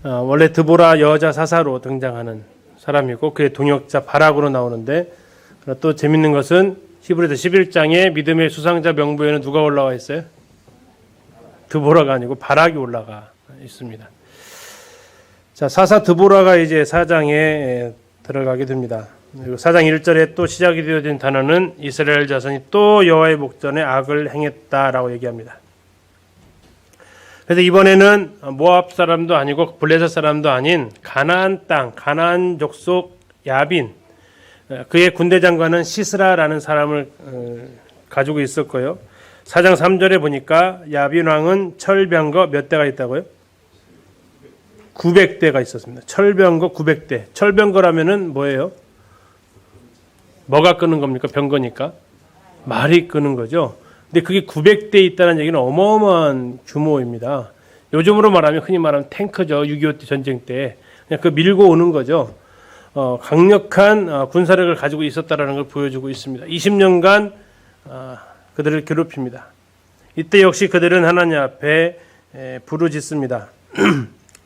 원래 드보라 여자 사사로 등장하는 사람이고 그의 동역자 바락으로 나오는데, 또 재밌는 것은 히브리서 11장에 믿음의 수상자 명부에는 누가 올라와 있어요? 드보라가 아니고 바락이 올라가 있습니다. 자, 사사 드보라가 이제 4장에 들어가게 됩니다. 그리고 4장 1절에 또 시작이 되어진 단어는 이스라엘 자손이 또 여호와의 목전에 악을 행했다라고 얘기합니다. 그래서 이번에는 모압 사람도 아니고 블레셋 사람도 아닌 가나안 땅, 가나안 족속 야빈, 그의 군대 장관은 시스라라는 사람을 가지고 있었고요. 4장 3절에 보니까 야빈 왕은 철병거 몇 대가 있다고요? 900대가 있었습니다. 철병거 900대. 철병거라면은 뭐예요? 뭐가 끄는 겁니까? 병거니까. 말이 끄는 거죠. 근데 그게 900대 있다는 얘기는 어마어마한 규모입니다. 요즘으로 말하면 흔히 말하면 탱크죠. 6.25 전쟁 때 그냥 그 밀고 오는 거죠. 강력한 군사력을 가지고 있었다라는 걸 보여주고 있습니다. 20년간 그들을 괴롭힙니다. 이때 역시 그들은 하나님 앞에 부르짖습니다.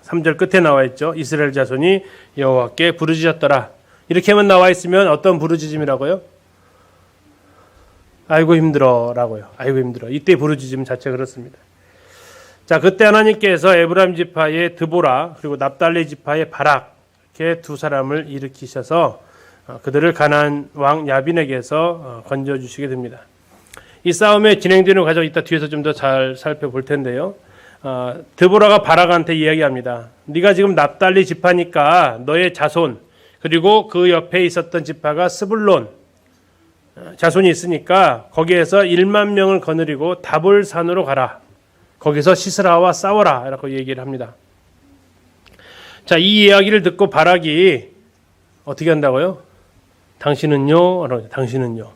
3절 끝에 나와 있죠. 이스라엘 자손이 여호와께 부르짖었더라. 이렇게만 나와 있으면 어떤 부르짖음이라고요? 아이고 힘들어 라고요. 아이고 힘들어. 이때 부르짖음 자체가 그렇습니다. 자, 그때 하나님께서 에브라임 지파의 드보라 그리고 납달리 지파의 바락 이렇게 두 사람을 일으키셔서 그들을 가나안 왕 야빈에게서 건져주시게 됩니다. 이 싸움의 진행되는 과정 이따 뒤에서 좀 더 잘 살펴볼 텐데요. 드보라가 바락한테 이야기합니다. 네가 지금 납달리 지파니까 너의 자손 그리고 그 옆에 있었던 지파가 스불론 자손이 있으니까 거기에서 1만 명을 거느리고 다볼산으로 가라. 거기서 시스라와 싸워라 라고 얘기를 합니다. 자, 이 이야기를 듣고 바락이 어떻게 한다고요? 당신은요? 당신은요?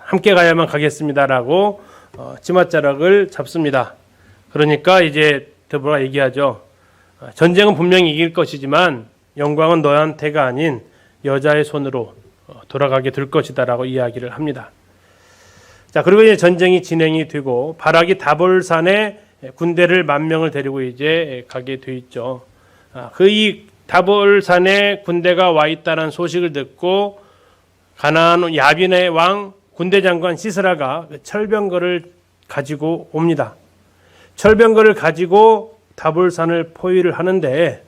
함께 가야만 가겠습니다라고 치맛자락을 잡습니다. 그러니까 이제 드보라가 얘기하죠. 전쟁은 분명히 이길 것이지만 영광은 너한테가 아닌 여자의 손으로 돌아가게 될 것이다라고 이야기를 합니다. 자, 그리고 이제 전쟁이 진행이 되고 바락이 다볼산에 군대를 10,000명을 데리고 이제 가게 돼 있죠. 이 다볼산에 군대가 와 있다는 소식을 듣고 가나안 야빈의 왕 군대 장관 시스라가 철병거를 가지고 옵니다. 철병거를 가지고 다볼산을 포위를 하는데,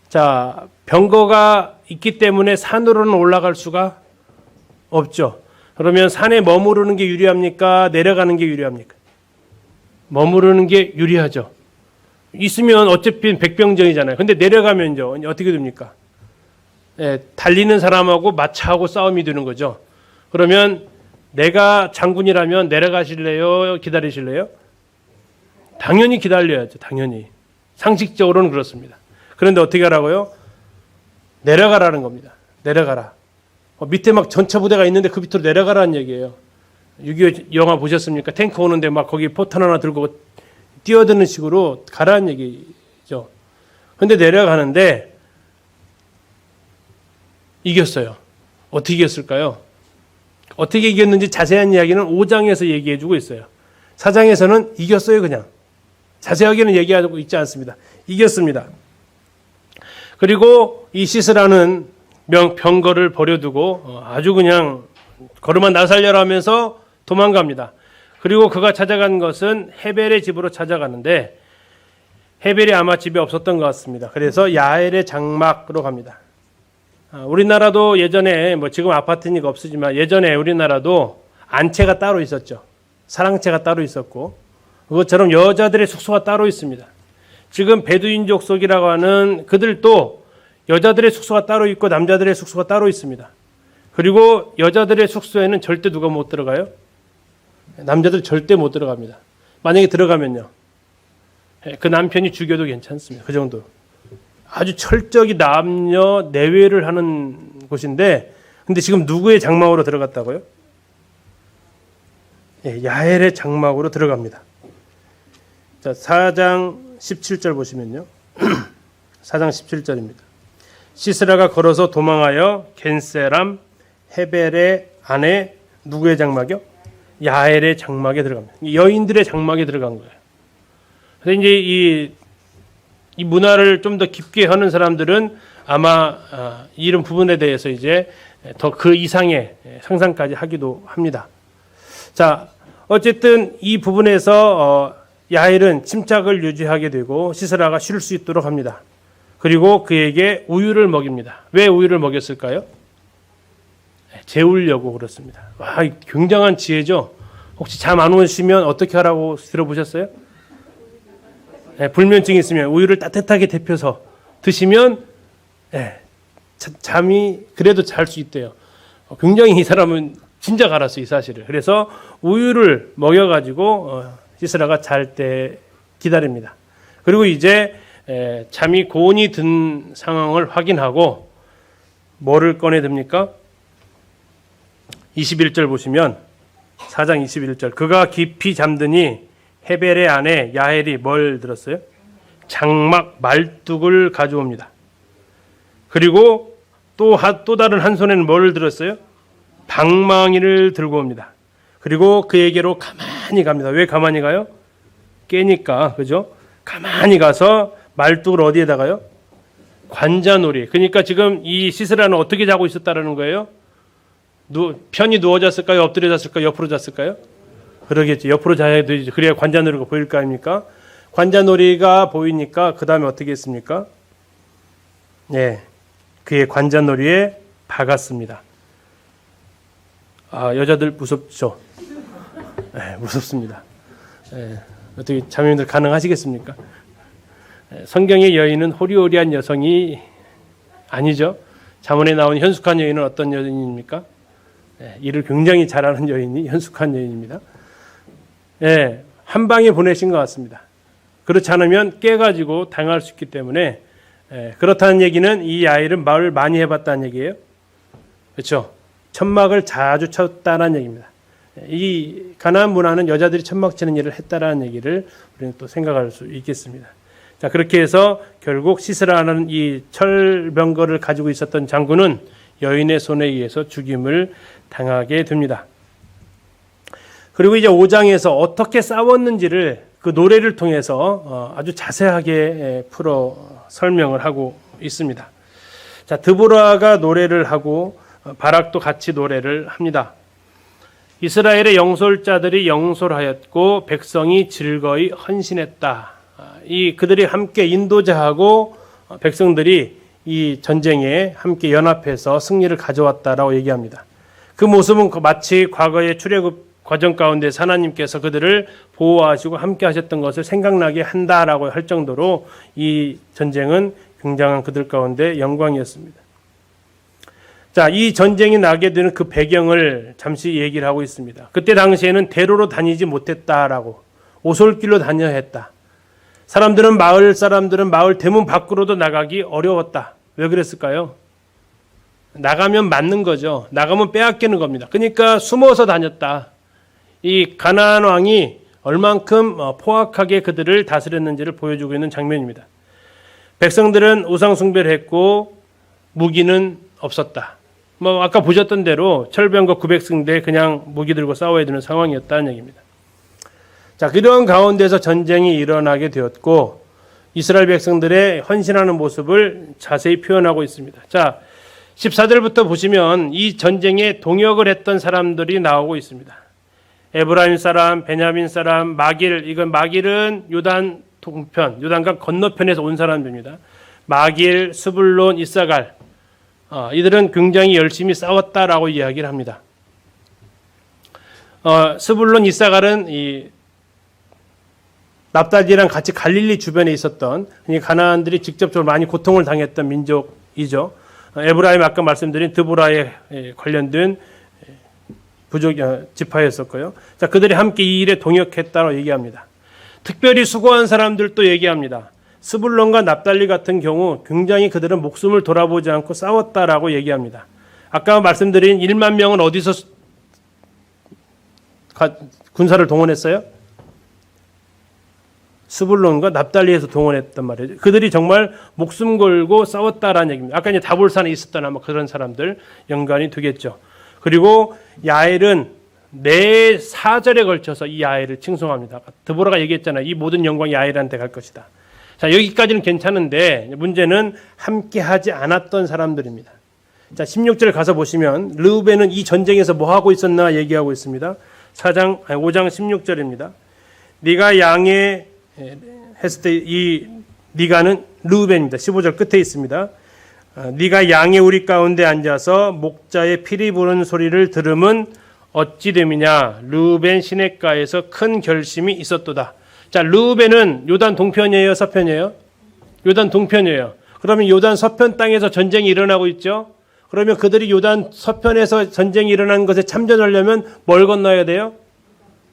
자, 병거가 있기 때문에 산으로는 올라갈 수가 없죠. 그러면 산에 머무르는 게 유리합니까? 내려가는 게 유리합니까? 머무르는 게 유리하죠. 있으면 어차피 백병전이잖아요. 근데 내려가면요, 어떻게 됩니까? 달리는 사람하고 마차하고 싸움이 되는 거죠. 그러면 내가 장군이라면 내려가실래요? 기다리실래요? 당연히 기다려야죠. 당연히. 상식적으로는 그렇습니다. 그런데 어떻게 하라고요? 내려가라는 겁니다. 내려가라. 밑에 막 전차 부대가 있는데 그 밑으로 내려가라는 얘기예요. 6.25 영화 보셨습니까? 탱크 오는데 막 거기 포탄 하나 들고 뛰어드는 식으로 가라는 얘기죠. 그런데 내려가는데 이겼어요. 어떻게 이겼을까요? 어떻게 이겼는지 자세한 이야기는 5장에서 얘기해 주고 있어요. 4장에서는 이겼어요, 그냥. 자세하게는 얘기하고 있지 않습니다. 이겼습니다. 그리고 이 시스라는 병거를 버려두고 아주 그냥 걸음만 나살려라 하면서 도망갑니다. 그리고 그가 찾아간 것은 헤벨의 집으로 찾아가는데 헤벨이 아마 집에 없었던 것 같습니다. 그래서 야엘의 장막으로 갑니다. 우리나라도 예전에 지금 아파트니까 없으지만 예전에 우리나라도 안채가 따로 있었죠. 사랑채가 따로 있었고 그것처럼 여자들의 숙소가 따로 있습니다. 지금 베두인 족속이라고 하는 그들도 여자들의 숙소가 따로 있고 남자들의 숙소가 따로 있습니다. 그리고 여자들의 숙소에는 절대 누가 못 들어가요? 남자들 절대 못 들어갑니다. 만약에 들어가면요, 그 남편이 죽여도 괜찮습니다. 그 정도. 아주 철저히 남녀 내외를 하는 곳인데, 근데 지금 누구의 장막으로 들어갔다고요? 야엘의 장막으로 들어갑니다. 자, 4장 17절 보시면요. 4장 17절입니다. 시스라가 걸어서 도망하여 겐세람 헤벨의 아내 누구의 장막이요? 야엘의 장막에 들어갑니다. 여인들의 장막에 들어간 거예요. 그래서 이제 이 이 문화를 좀 더 깊게 하는 사람들은 아마 이런 부분에 대해서 이제 더 그 이상의 상상까지 하기도 합니다. 자, 어쨌든 이 부분에서 야헬은 침착을 유지하게 되고 시스라가 쉴 수 있도록 합니다. 그리고 그에게 우유를 먹입니다. 왜 우유를 먹였을까요? 재우려고 그렇습니다. 와, 굉장한 지혜죠. 혹시 잠 안 오시면 어떻게 하라고 들어보셨어요? 불면증이 있으면 우유를 따뜻하게 데펴서 드시면 잠이 그래도 잘 수 있대요. 굉장히 이 사람은 진작 알았어, 이 사실을. 그래서 우유를 먹여가지고 시스라가 잘 때 기다립니다. 그리고 이제 잠이 고온이 든 상황을 확인하고 뭐를 꺼내 듭니까? 21절 보시면 4장 21절 그가 깊이 잠드니 헤벨의 아내 야헬이 뭘 들었어요? 장막 말뚝을 가져옵니다. 그리고 또 다른 한 손에는 뭘 들었어요? 방망이를 들고 옵니다. 그리고 그에게로 가만히 갑니다. 왜 가만히 가요? 깨니까, 그죠? 가만히 가서 말뚝을 어디에다가요? 관자놀이. 그러니까 지금 이 시스라는 어떻게 자고 있었다라는 거예요? 편히 누워 잤을까요? 엎드려 잤을까요? 옆으로 잤을까요? 그러겠지. 옆으로 자야 되지. 그래야 관자놀이가 보일 거 아닙니까? 관자놀이가 보이니까 그 다음에 어떻게 했습니까? 그의 관자놀이에 박았습니다. 여자들 무섭죠? 무섭습니다. 어떻게 자매님들 가능하시겠습니까? 성경의 여인은 호리호리한 여성이 아니죠. 잠언에 나온 현숙한 여인은 어떤 여인입니까? 일을 굉장히 잘하는 여인이 현숙한 여인입니다. 한 방에 보내신 것 같습니다. 그렇지 않으면 깨가지고 당할 수 있기 때문에 그렇다는 얘기는 이 아이는 말을 많이 해봤다는 얘기예요. 그렇죠? 천막을 자주 쳤다는 얘기입니다. 이 가나안 문화는 여자들이 천막 치는 일을 했다라는 얘기를 우리는 또 생각할 수 있겠습니다. 자, 그렇게 해서 결국 시스라는 이 철병거를 가지고 있었던 장군은 여인의 손에 의해서 죽임을 당하게 됩니다. 그리고 이제 5장에서 어떻게 싸웠는지를 그 노래를 통해서 아주 자세하게 풀어 설명을 하고 있습니다. 자, 드보라가 노래를 하고 바락도 같이 노래를 합니다. 이스라엘의 영솔자들이 영솔하였고 백성이 즐거이 헌신했다. 이 그들이 함께 인도자하고 백성들이 이 전쟁에 함께 연합해서 승리를 가져왔다라고 얘기합니다. 그 모습은 마치 과거의 출애굽 과정 가운데 하나님께서 그들을 보호하시고 함께 하셨던 것을 생각나게 한다라고 할 정도로 이 전쟁은 굉장한 그들 가운데 영광이었습니다. 자, 이 전쟁이 나게 되는 그 배경을 잠시 얘기를 하고 있습니다. 그때 당시에는 대로로 다니지 못했다라고, 오솔길로 다녀야 했다. 마을 사람들은 마을 대문 밖으로도 나가기 어려웠다. 왜 그랬을까요? 나가면 맞는 거죠. 나가면 빼앗기는 겁니다. 그러니까 숨어서 다녔다. 이 가나안 왕이 얼만큼 포악하게 그들을 다스렸는지를 보여주고 있는 장면입니다. 백성들은 우상 숭배를 했고 무기는 없었다. 아까 보셨던 대로 철병거 900승대 그냥 무기 들고 싸워야 되는 상황이었다는 얘기입니다. 자, 그런 가운데서 전쟁이 일어나게 되었고 이스라엘 백성들의 헌신하는 모습을 자세히 표현하고 있습니다. 자, 14절부터 보시면 이 전쟁에 동역을 했던 사람들이 나오고 있습니다. 에브라임 사람, 베냐민 사람, 마길은 요단 동편, 요단강 건너편에서 온 사람들입니다. 마길, 스불론, 이사갈, 이들은 굉장히 열심히 싸웠다라고 이야기를 합니다. 스불론, 이사갈은 이 납달리랑 같이 갈릴리 주변에 있었던 가나안들이 직접적으로 많이 고통을 당했던 민족이죠. 에브라임 아까 말씀드린 드보라에 관련된 부족 지파였었고요. 자, 그들이 함께 이 일에 동역했다고 얘기합니다. 특별히 수고한 사람들도 얘기합니다. 스불론과 납달리 같은 경우 굉장히 그들은 목숨을 돌아보지 않고 싸웠다라고 얘기합니다. 아까 말씀드린 1만 명은 어디서 군사를 동원했어요? 스불론과 납달리에서 동원했단 말이에요. 그들이 정말 목숨 걸고 싸웠다라는 얘기입니다. 아까 이제 다볼산에 있었던 아마 그런 사람들 연관이 되겠죠. 그리고 야엘은 4절에 걸쳐서 이 야엘을 칭송합니다. 드보라가 얘기했잖아요. 이 모든 영광이 야엘한테 갈 것이다. 자, 여기까지는 괜찮은데 문제는 함께 하지 않았던 사람들입니다. 자, 16절 가서 보시면 르우벤은 이 전쟁에서 뭐 하고 있었나 얘기하고 있습니다. 5장 16절입니다. 네가 양에 했을 때 이 네가는 르우벤입니다. 15절 끝에 있습니다. 네가 양의 우리 가운데 앉아서 목자의 피리 부는 소리를 들음은 어찌 됨이냐. 르우벤 시냇가에서 큰 결심이 있었도다. 자, 르우벤은 요단 동편이에요, 서편이에요? 요단 동편이에요. 그러면 요단 서편 땅에서 전쟁이 일어나고 있죠. 그러면 그들이 요단 서편에서 전쟁이 일어난 것에 참전하려면 뭘 건너야 돼요?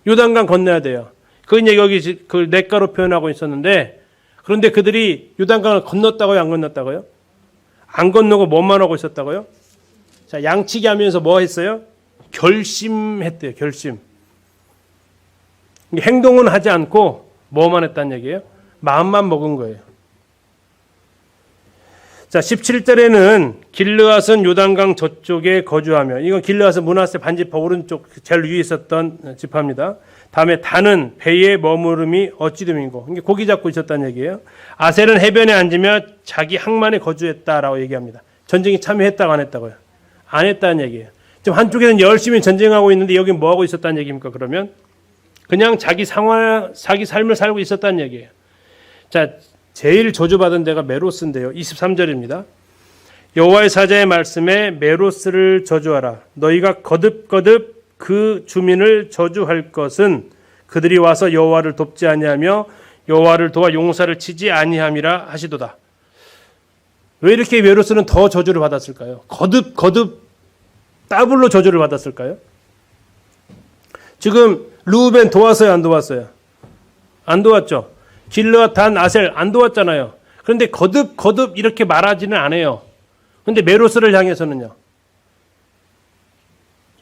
요단강 건너야 돼요. 그건 이제 여기 그 냇가로 표현하고 있었는데, 그런데 그들이 요단강을 건넜다고요, 안 건넜다고요? 안 건너고 뭐만 하고 있었다고요? 자, 양치기 하면서 뭐 했어요? 결심했대요, 결심. 행동은 하지 않고 뭐만 했다는 얘기예요? 마음만 먹은 거예요. 자, 17절에는 길르앗은 요단강 저쪽에 거주하며, 이건 길르앗은 므낫세 반지파 오른쪽 제일 위에 있었던 지파입니다. 다음에 단은 배에 머무름이 어찌 됨이고, 이게 고기 잡고 있었다는 얘기예요. 아셀은 해변에 앉으며 자기 항만에 거주했다라고 얘기합니다. 전쟁에 참여했다고 안 했다고요? 안 했다는 얘기예요. 지금 한쪽에는 열심히 전쟁하고 있는데 여기 뭐 하고 있었다는 얘기입니까? 그러면 그냥 자기 삶을 살고 있었다는 얘기예요. 자, 제일 저주받은 데가 메로스인데요. 23절입니다. 여호와의 사자의 말씀에 메로스를 저주하라. 너희가 거듭거듭 그 주민을 저주할 것은 그들이 와서 여호와를 돕지 아니하며 여호와를 도와 용사를 치지 아니함이라 하시도다. 왜 이렇게 메로스는 더 저주를 받았을까요? 거듭 더블로 저주를 받았을까요? 지금 르우벤 도왔어요, 안 도왔어요? 안 도왔죠. 길르앗, 단, 아셀 안 도왔잖아요. 그런데 거듭 이렇게 말하지는 않아요. 그런데 메로스를 향해서는요.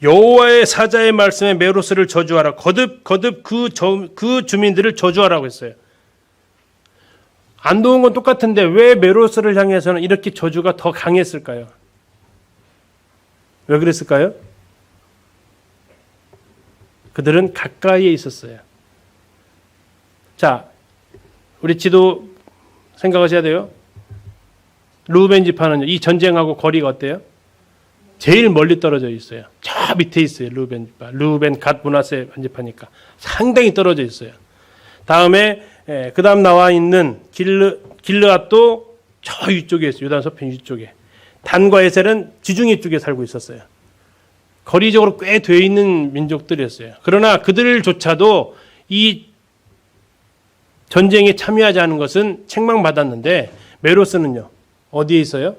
여호와의 사자의 말씀에 메로스를 저주하라. 거듭 그 주민들을 저주하라고 했어요. 안 도운 건 똑같은데 왜 메로스를 향해서는 이렇게 저주가 더 강했을까요? 왜 그랬을까요? 그들은 가까이에 있었어요. 자, 우리 지도 생각하셔야 돼요. 르우벤 지파는 이 전쟁하고 거리가 어때요? 제일 멀리 떨어져 있어요. 저 밑에 있어요. 르우벤 지파. 르우벤 갓 므낫세 지파니까 상당히 떨어져 있어요. 다음에 그 다음 나와 있는 길르앗도 저 위쪽에 있어요. 요단 서편 위쪽에. 단과 에셀은 지중해 쪽에 살고 있었어요. 거리적으로 꽤 돼 있는 민족들이었어요. 그러나 그들조차도 이 전쟁에 참여하지 않은 것은 책망받았는데 메로스는요. 어디에 있어요?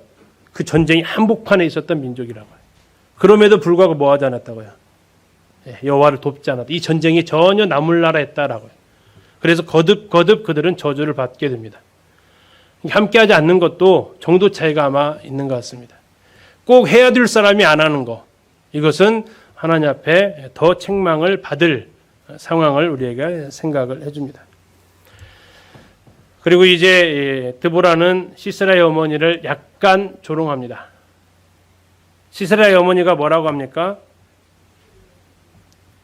그 전쟁이 한복판에 있었던 민족이라고요. 그럼에도 불구하고 뭐 하지 않았다고요? 여호와를 돕지 않았다. 이 전쟁이 전혀 나몰라라 했다라고요. 그래서 거듭 그들은 저주를 받게 됩니다. 함께하지 않는 것도 정도 차이가 아마 있는 것 같습니다. 꼭 해야 될 사람이 안 하는 거. 이것은 하나님 앞에 더 책망을 받을 상황을 우리에게 생각을 해줍니다. 그리고 이제 드보라는 시스라의 어머니를 약간 조롱합니다. 시스라의 어머니가 뭐라고 합니까?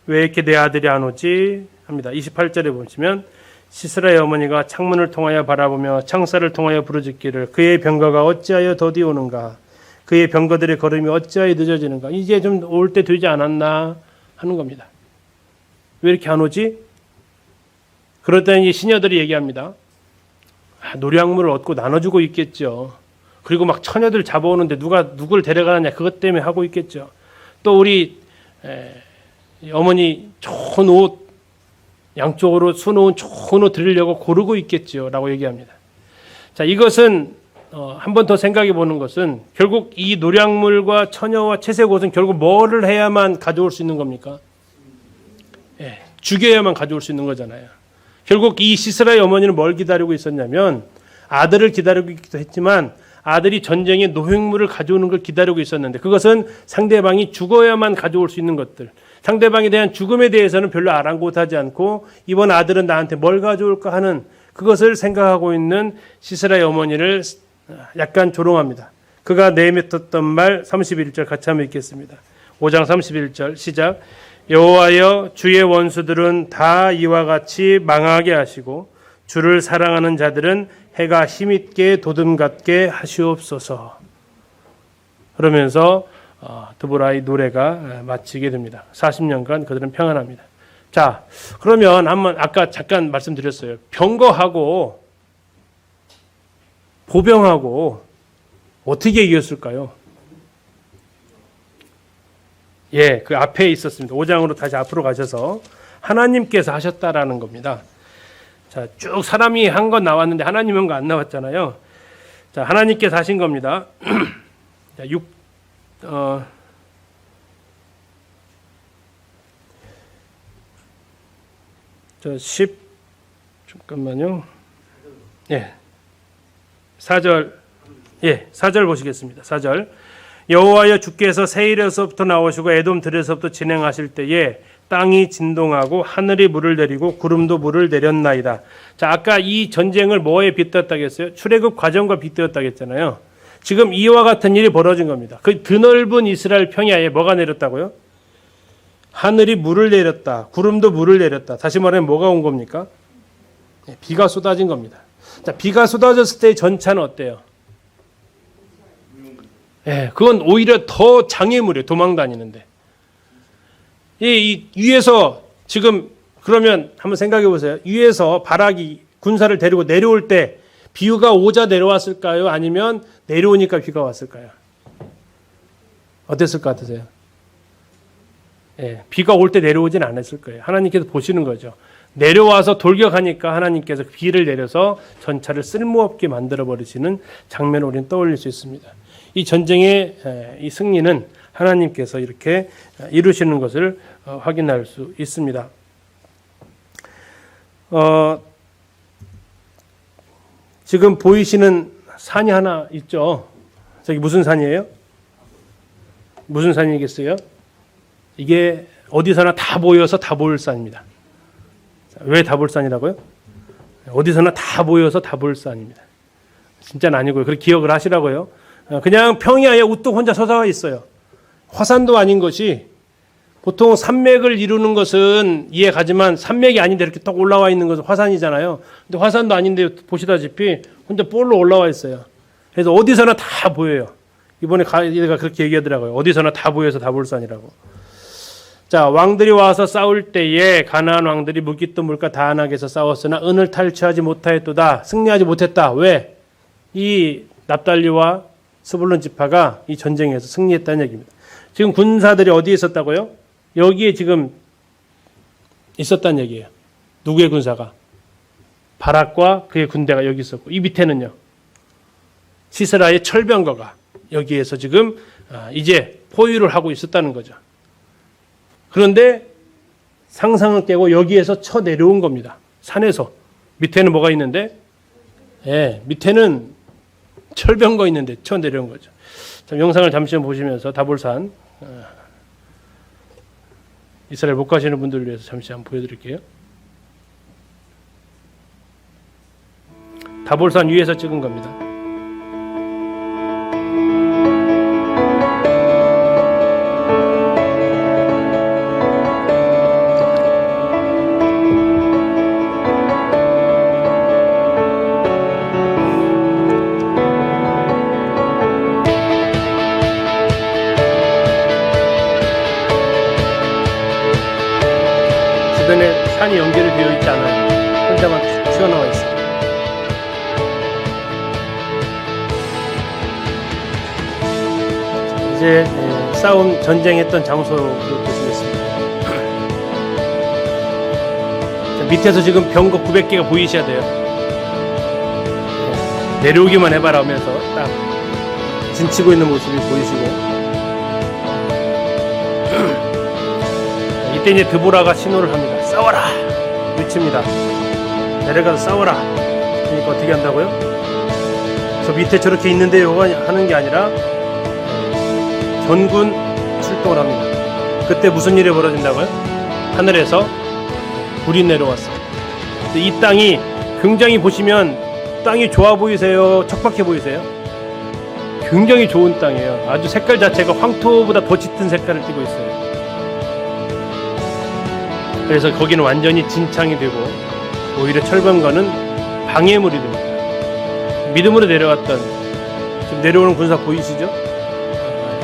왜 이렇게 내 아들이 안 오지? 합니다. 28절에 보시면 시스라의 어머니가 창문을 통하여 바라보며 창살을 통하여 부르짖기를 그의 병거가 어찌하여 더디오는가? 그의 병거들의 걸음이 어찌하여 늦어지는가? 이제 좀 올 때 되지 않았나 하는 겁니다. 왜 이렇게 안 오지? 그러더니 시녀들이 얘기합니다. 노량물을 얻고 나눠주고 있겠죠. 그리고 막 처녀들 잡아오는데 누가 누굴 데려가느냐 그것 때문에 하고 있겠죠. 또 우리 어머니 좋은 옷 양쪽으로 수놓은 좋은 옷 드리려고 고르고 있겠죠 라고 얘기합니다. 자, 이것은 한 번 더 생각해 보는 것은 결국 이 노량물과 처녀와 채색 옷은 결국 뭐를 해야만 가져올 수 있는 겁니까? 죽여야만 가져올 수 있는 거잖아요. 결국 이 시스라의 어머니는 뭘 기다리고 있었냐면 아들을 기다리고 있기도 했지만 아들이 전쟁에 노획물을 가져오는 걸 기다리고 있었는데 그것은 상대방이 죽어야만 가져올 수 있는 것들. 상대방에 대한 죽음에 대해서는 별로 아랑곳하지 않고 이번 아들은 나한테 뭘 가져올까 하는 그것을 생각하고 있는 시스라의 어머니를 약간 조롱합니다. 그가 내뱉었던 말 31절 같이 한번 읽겠습니다. 5장 31절 시작. 여호와여 주의 원수들은 다 이와 같이 망하게 하시고 주를 사랑하는 자들은 해가 힘있게 도듬같게 하시옵소서. 그러면서 드보라의 노래가 마치게 됩니다. 40년간 그들은 평안합니다. 자, 그러면 한번 아까 잠깐 말씀드렸어요. 병거하고 보병하고 어떻게 이겼을까요? 예, 그 앞에 있었습니다. 5장으로 다시 앞으로 가셔서 하나님께서 하셨다라는 겁니다. 자, 쭉 사람이 한 건 나왔는데 하나님 한 거 안 나왔잖아요. 자, 하나님께서 하신 겁니다. 자, 10 잠깐만요. 예. 4절. 예, 4절 보시겠습니다. 4절. 여호와여 주께서 세일에서부터 나오시고 에돔 들에서부터 진행하실 때에 땅이 진동하고 하늘이 물을 내리고 구름도 물을 내렸나이다. 자, 아까 이 전쟁을 뭐에 빗대었다겠어요? 출애굽 과정과 빗대었다겠잖아요. 지금 이와 같은 일이 벌어진 겁니다. 그 드넓은 이스라엘 평야에 뭐가 내렸다고요? 하늘이 물을 내렸다. 구름도 물을 내렸다. 다시 말하면 뭐가 온 겁니까? 비가 쏟아진 겁니다. 자, 비가 쏟아졌을 때의 전차는 어때요? 예, 그건 오히려 더 장애물이에요. 도망 다니는데. 이 위에서 지금 그러면 한번 생각해 보세요. 위에서 바락이 군사를 데리고 내려올 때 비가 오자 내려왔을까요? 아니면 내려오니까 비가 왔을까요? 어땠을 것 같으세요? 예, 비가 올 때 내려오진 않았을 거예요. 하나님께서 보시는 거죠. 내려와서 돌격하니까 하나님께서 비를 내려서 전차를 쓸모없게 만들어 버리시는 장면을 우리는 떠올릴 수 있습니다. 이 전쟁의 이 승리는 하나님께서 이렇게 이루시는 것을 확인할 수 있습니다. 지금 보이시는 산이 하나 있죠. 저기 무슨 산이에요? 무슨 산이겠어요? 이게 어디서나 다 보여서 다볼산입니다. 왜 다볼산이라고요? 어디서나 다 보여서 다볼산입니다. 진짜는 아니고요. 그렇게 기억을 하시라고요. 그냥 평야에 우뚝 혼자 서서 있어요. 화산도 아닌 것이 보통 산맥을 이루는 것은 이해가지만 산맥이 아닌데 이렇게 딱 올라와 있는 것은 화산이잖아요. 근데 화산도 아닌데 보시다시피 혼자 볼로 올라와 있어요. 그래서 어디서나 다 보여요. 이번에 얘가 그렇게 얘기하더라고요. 어디서나 다 보여서 다볼산이라고. 자, 왕들이 와서 싸울 때에 가나안 왕들이 무깃도 물가 다안하게서 싸웠으나 은을 탈취하지 못하였도다. 승리하지 못했다. 왜? 이 납달리와 스불론 지파가 이 전쟁에서 승리했다는 얘기입니다. 지금 군사들이 어디에 있었다고요? 여기에 지금 있었다는 얘기예요. 누구의 군사가? 바락과 그의 군대가 여기 있었고, 이 밑에는요, 시스라의 철병거가 여기에서 지금 이제 포위를 하고 있었다는 거죠. 그런데 상상을 깨고 여기에서 쳐 내려온 겁니다. 산에서. 밑에는 뭐가 있는데? 예, 밑에는 철병거 있는데 쳐 내려온 거죠. 자, 영상을 잠시 보시면서 다볼산, 이스라엘 못 가시는 분들을 위해서 잠시 한번 보여드릴게요. 다볼산 위에서 찍은 겁니다. 주변에 산이 연결이 되어 있지 않아요. 혼자만 튀어나와 있어요. 이제 싸움 전쟁했던 장소를 보시겠습니다. 밑에서 지금 병거 900개가 보이셔야 돼요. 내려오기만 해봐라 하면서 딱 진치고 있는 모습이 보이시고, 이때 이제 드보라가 신호를 합니다. 싸워라! 외칩니다. 내려가서 싸워라. 그러니까 어떻게 한다고요? 저 밑에 저렇게 있는데요 하는 게 아니라 전군 출동을 합니다. 그때 무슨 일이 벌어진다고요? 하늘에서 불이 내려왔어요. 이 땅이 굉장히 보시면 땅이 좋아 보이세요? 척박해 보이세요? 굉장히 좋은 땅이에요. 아주 색깔 자체가 황토보다 더 짙은 색깔을 띠고 있어요. 그래서 거기는 완전히 진창이 되고 오히려 철병거는 방해물이 됩니다. 믿음으로 내려갔던, 지금 내려오는 군사 보이시죠?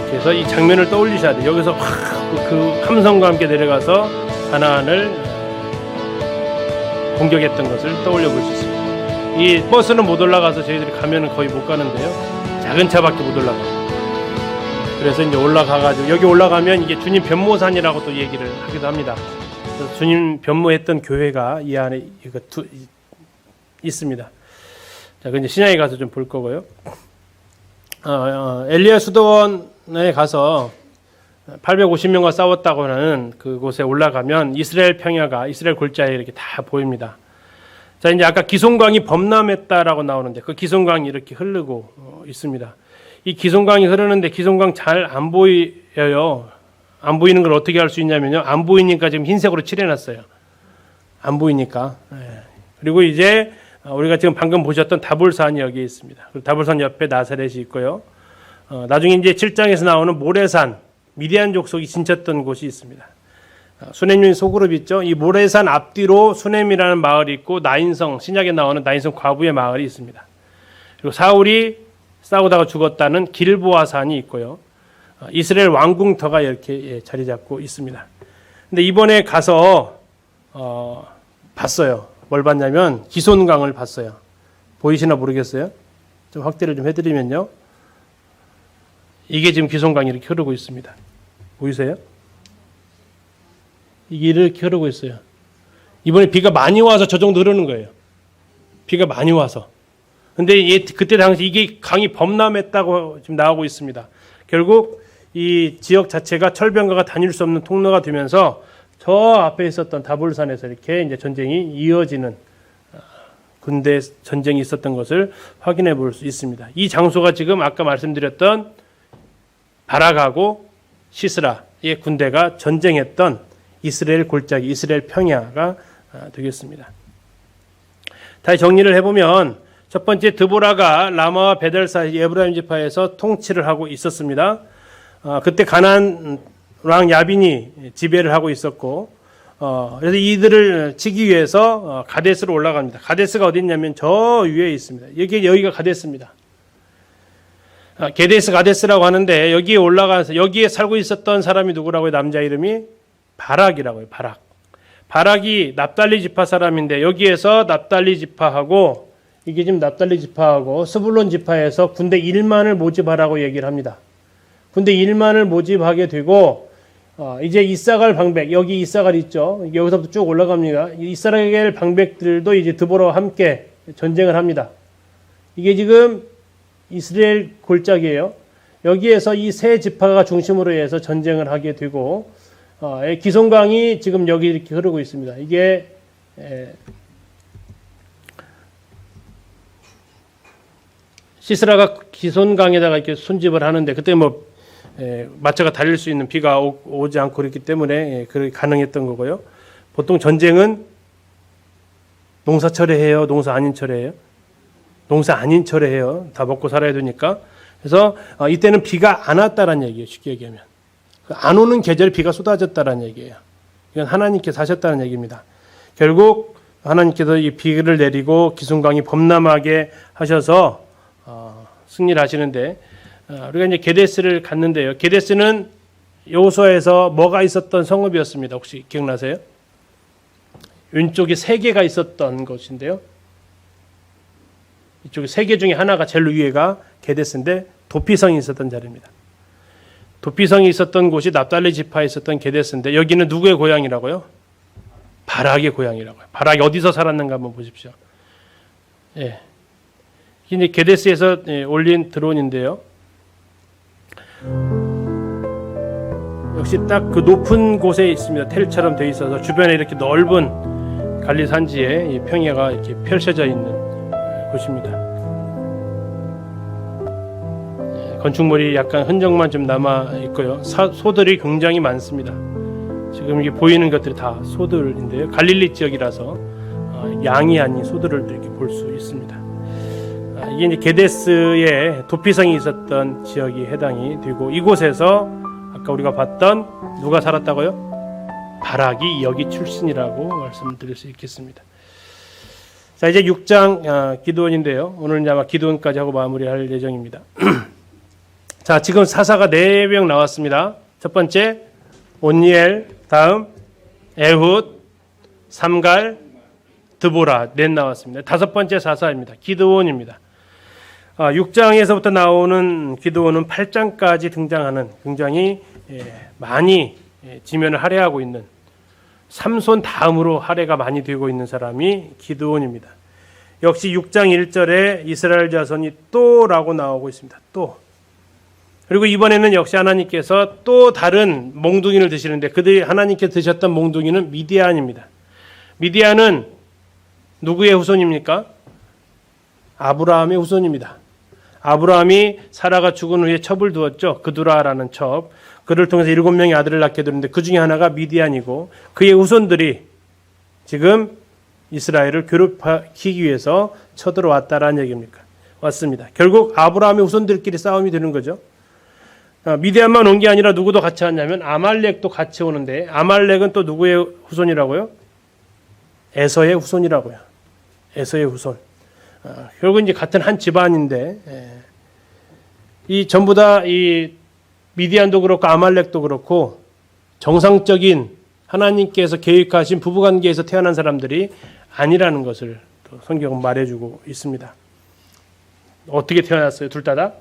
그래서 이 장면을 떠올리셔야 돼요. 여기서 그 함성과 함께 내려가서 가나안을 공격했던 것을 떠올려 볼 수 있습니다. 이 버스는 못 올라가서 저희들이 가면은 거의 못 가는데요. 작은 차밖에 못 올라가요. 그래서 이제 올라가가지고 여기 올라가면 이게 주님 변모산이라고 또 얘기를 하기도 합니다. 그래서 주님 변모했던 교회가 이 안에 있습니다. 자, 이제 신약에 가서 좀 볼 거고요. 엘리야 수도원에 가서 850명과 싸웠다고 하는 그곳에 올라가면 이스라엘 평야가 이스라엘 골짜기에 이렇게 다 보입니다. 자, 이제 아까 기송강이 범람했다라고 나오는데 그 기송강이 이렇게 흐르고 있습니다. 이 기송강이 흐르는데 기송강 잘 안 보여요. 안 보이는 걸 어떻게 할 수 있냐면요. 안 보이니까 지금 흰색으로 칠해놨어요. 안 보이니까. 그리고 이제 우리가 지금 방금 보셨던 다볼산이 여기 있습니다. 다볼산 옆에 나사렛이 있고요. 나중에 이제 7장에서 나오는 모레산, 미디안 족속이 진쳤던 곳이 있습니다. 수넴이 소그룹 있죠. 이 모레산 앞뒤로 수넴이라는 마을이 있고 나인성, 신약에 나오는 나인성 과부의 마을이 있습니다. 그리고 사울이 싸우다가 죽었다는 길보아산이 있고요. 이스라엘 왕궁터가 이렇게 자리 잡고 있습니다. 근데 이번에 가서 봤어요. 뭘 봤냐면 기손강을 봤어요. 보이시나 모르겠어요. 좀 확대를 좀 해드리면요. 이게 지금 기손강이 이렇게 흐르고 있습니다. 보이세요? 이게 이렇게 흐르고 있어요. 이번에 비가 많이 와서 저 정도 흐르는 거예요. 비가 많이 와서. 근데 그때 당시 이게 강이 범람했다고 지금 나오고 있습니다. 결국 이 지역 자체가 철병가가 다닐 수 없는 통로가 되면서 저 앞에 있었던 다볼산에서 이렇게 이제 전쟁이 이어지는 군대 전쟁이 있었던 것을 확인해 볼 수 있습니다. 이 장소가 지금 아까 말씀드렸던 바락하고 시스라의 군대가 전쟁했던 이스라엘 골짜기, 이스라엘 평야가 되겠습니다. 다시 정리를 해보면 첫 번째 드보라가 라마와 베델 사이 에브라임 지파에서 통치를 하고 있었습니다. 그때 가나안 왕 야빈이 지배를 하고 있었고, 그래서 이들을 치기 위해서 가데스로 올라갑니다. 가데스가 어디 있냐면 저 위에 있습니다. 여기가 가데스입니다. 게데스 가데스라고 하는데 여기에 올라가서 여기에 살고 있었던 사람이 누구라고요? 남자 이름이 바락이라고요. 바락이 납달리 지파 사람인데 여기에서 납달리 지파하고 이게 지금 납달리 지파하고 스불론 지파에서 군대 1만을 모집하라고 얘기를 합니다. 군대 1만을 모집하게 되고 이제 이사갈 방백, 여기 이사갈 있죠. 여기서부터 쭉 올라갑니다. 이사갈 방백들도 이제 드보라와 함께 전쟁을 합니다. 이게 지금 이스라엘 골짜기예요. 여기에서 이 세 지파가 중심으로 해서 전쟁을 하게 되고 기송강이 지금 여기 이렇게 흐르고 있습니다. 이게 시스라가 기손강에다가 이렇게 순집을 하는데 그때 마차가 달릴 수 있는 비가 오지 않고 그랬기 때문에 그렇게 가능했던 거고요. 보통 전쟁은 농사철에 해요? 농사 아닌 철에 해요? 농사 아닌 철에 해요. 다 먹고 살아야 되니까. 그래서 이때는 비가 안 왔다는 얘기예요. 쉽게 얘기하면. 안 오는 계절에 비가 쏟아졌다는 얘기예요. 이건 하나님께서 하셨다는 얘기입니다. 결국 하나님께서 이 비를 내리고 기순강이 범람하게 하셔서 승리를 하시는데 우리가 이제 게데스를 갔는데요. 게데스는 여호수아에서 뭐가 있었던 성읍이었습니다. 혹시 기억나세요? 왼쪽에 3개가 있었던 것인데요. 이쪽에 3개 중에 하나가 제일 위에가 게데스인데 도피성이 있었던 자리입니다. 도피성이 있었던 곳이 납달리 지파에 있었던 게데스인데 여기는 누구의 고향이라고요? 바락의 고향이라고요. 바락이 어디서 살았는가 한번 보십시오. 예. 이제 게데스에서 올린 드론인데요. 역시 딱 그 높은 곳에 있습니다. 텔처럼 되어 있어서 주변에 이렇게 넓은 갈리 산지에 이 평야가 이렇게 펼쳐져 있는 곳입니다. 건축물이 약간 흔적만 좀 남아 있고요. 소들이 굉장히 많습니다. 지금 이게 보이는 것들이 다 소들인데요. 갈릴리 지역이라서 양이 아닌 소들을 이렇게 볼 수 있습니다. 이게 이제 게데스의 도피성이 있었던 지역이 해당이 되고 이곳에서 아까 우리가 봤던 누가 살았다고요? 바락이 여기 출신이라고 말씀드릴 수 있겠습니다. 자, 이제 6장 기드온인데요. 오늘 이제 아마 기드온까지 하고 마무리할 예정입니다. 자, 지금 사사가 4명 나왔습니다. 첫 번째 온니엘, 다음 에훗, 삼갈, 드보라 넷 나왔습니다. 다섯 번째 사사입니다. 기드온입니다. 6장에서부터 나오는 기드온은 8장까지 등장하는 굉장히 많이 지면을 할애하고 있는, 삼손 다음으로 할애가 많이 되고 있는 사람이 기드온입니다. 역시 6장 1절에 이스라엘 자손이 또라고 나오고 있습니다. 또. 그리고 이번에는 역시 하나님께서 또 다른 몽둥이를 드시는데, 그들이 하나님께 드셨던 몽둥이는 미디안입니다. 미디안은 누구의 후손입니까? 아브라함의 후손입니다. 아브라함이 사라가 죽은 후에 첩을 두었죠. 그두라라는 첩. 그를 통해서 7명의 아들을 낳게 되는데 그 중에 하나가 미디안이고, 그의 후손들이 지금 이스라엘을 괴롭히기 위해서 쳐들어왔다라는 얘기입니까? 왔습니다. 결국 아브라함의 후손들끼리 싸움이 되는 거죠. 미디안만 온 게 아니라 누구도 같이 왔냐면 아말렉도 같이 오는데, 아말렉은 또 누구의 후손이라고요? 에서의 후손이라고요. 에서의 후손. 결국 이제 같은 한 집안인데, 이 전부 다 이 미디안도 그렇고 아말렉도 그렇고 정상적인 하나님께서 계획하신 부부관계에서 태어난 사람들이 아니라는 것을 또 성경은 말해주고 있습니다. 어떻게 태어났어요? 둘 다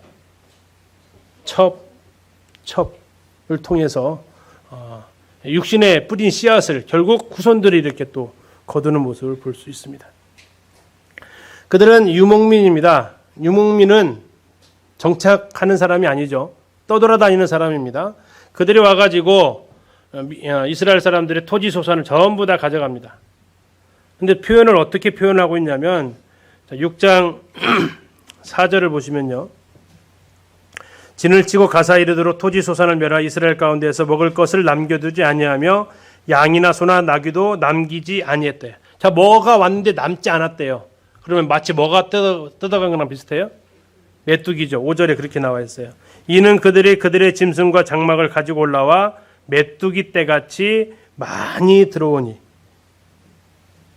첩을 통해서 육신에 뿌린 씨앗을 결국 후손들이 이렇게 또 거두는 모습을 볼 수 있습니다. 그들은 유목민입니다. 유목민은 정착하는 사람이 아니죠. 떠돌아다니는 사람입니다. 그들이 와가지고 이스라엘 사람들의 토지 소산을 전부 다 가져갑니다. 근데 표현을 어떻게 표현하고 있냐면 6장 4절을 보시면요. 진을 치고 가사 이르도록 토지 소산을 멸하 이스라엘 가운데에서 먹을 것을 남겨두지 아니하며 양이나 소나 나귀도 남기지 아니했대요. 자, 뭐가 왔는데 남지 않았대요. 그러면 마치 뭐가 뜯어간 거랑 비슷해요? 메뚜기죠. 5절에 그렇게 나와 있어요. 이는 그들이 그들의 짐승과 장막을 가지고 올라와 메뚜기 떼같이 많이 들어오니.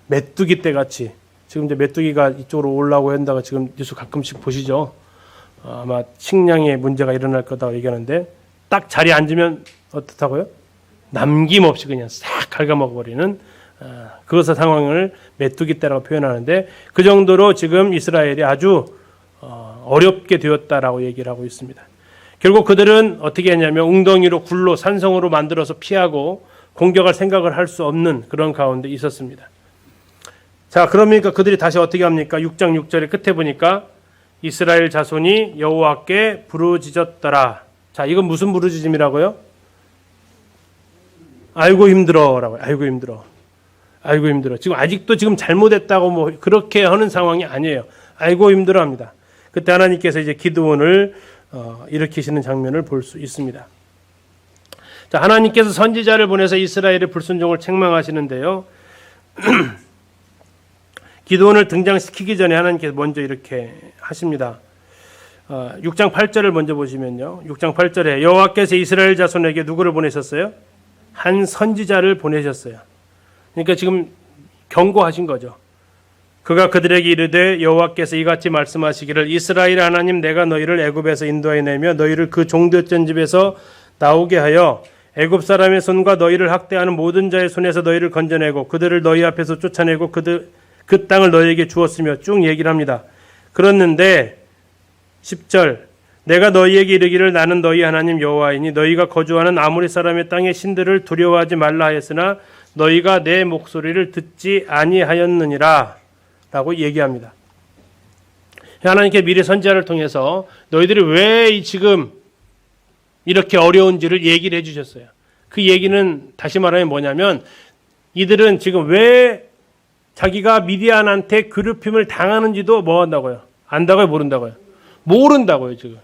메뚜기 떼같이. 지금 이제 메뚜기가 이쪽으로 올라오고 한다고 지금 뉴스 가끔씩 보시죠. 아마 식량에 문제가 일어날 거다고 얘기하는데, 딱 자리에 앉으면 어떻다고요? 남김없이 그냥 싹 갉아먹어버리는 그것의 상황을 메뚜기 떼라고 표현하는데, 그 정도로 지금 이스라엘이 아주 어렵게 되었다라고 얘기를 하고 있습니다. 결국 그들은 어떻게 했냐면 웅덩이로 굴로 산성으로 만들어서 피하고 공격할 생각을 할 수 없는 그런 가운데 있었습니다. 자, 그러니까 그들이 다시 어떻게 합니까? 6장 6절의 끝에 보니까 이스라엘 자손이 여호와께 부르짖었더라. 자, 이건 무슨 부르짖음이라고요? 아이고 힘들어라고요. 아이고 힘들어. 아이고 힘들어. 지금 아직도 지금 잘못했다고 뭐 그렇게 하는 상황이 아니에요. 아이고 힘들어합니다. 그때 하나님께서 이제 기드온을 일으키시는 장면을 볼 수 있습니다. 자, 하나님께서 선지자를 보내서 이스라엘의 불순종을 책망하시는데요. 기드온을 등장시키기 전에 하나님께서 먼저 이렇게 하십니다. 6장 8절을 먼저 보시면요. 6장 8절에 여호와께서 이스라엘 자손에게 누구를 보내셨어요? 한 선지자를 보내셨어요. 그러니까 지금 경고하신 거죠. 그가 그들에게 이르되 여호와께서 이같이 말씀하시기를 이스라엘 하나님 내가 너희를 애굽에서 인도해내며 너희를 그 종되었던 집에서 나오게 하여 애굽 사람의 손과 너희를 학대하는 모든 자의 손에서 너희를 건져내고 그들을 너희 앞에서 쫓아내고 그 땅을 너희에게 주었으며 쭉 얘기를 합니다. 그랬는데 10절 내가 너희에게 이르기를 나는 너희 하나님 여호와이니 너희가 거주하는 아모리 사람의 땅의 신들을 두려워하지 말라 하였으나 너희가 내 목소리를 듣지 아니하였느니라 라고 얘기합니다. 하나님께 미리 선지자를 통해서 너희들이 왜 지금 이렇게 어려운지를 얘기를 해주셨어요. 그 얘기는 다시 말하면 뭐냐면 이들은 지금 왜 자기가 미디안한테 괴롭힘을 당하는지도 뭐 한다고요? 안다고요? 모른다고요? 모른다고요 지금.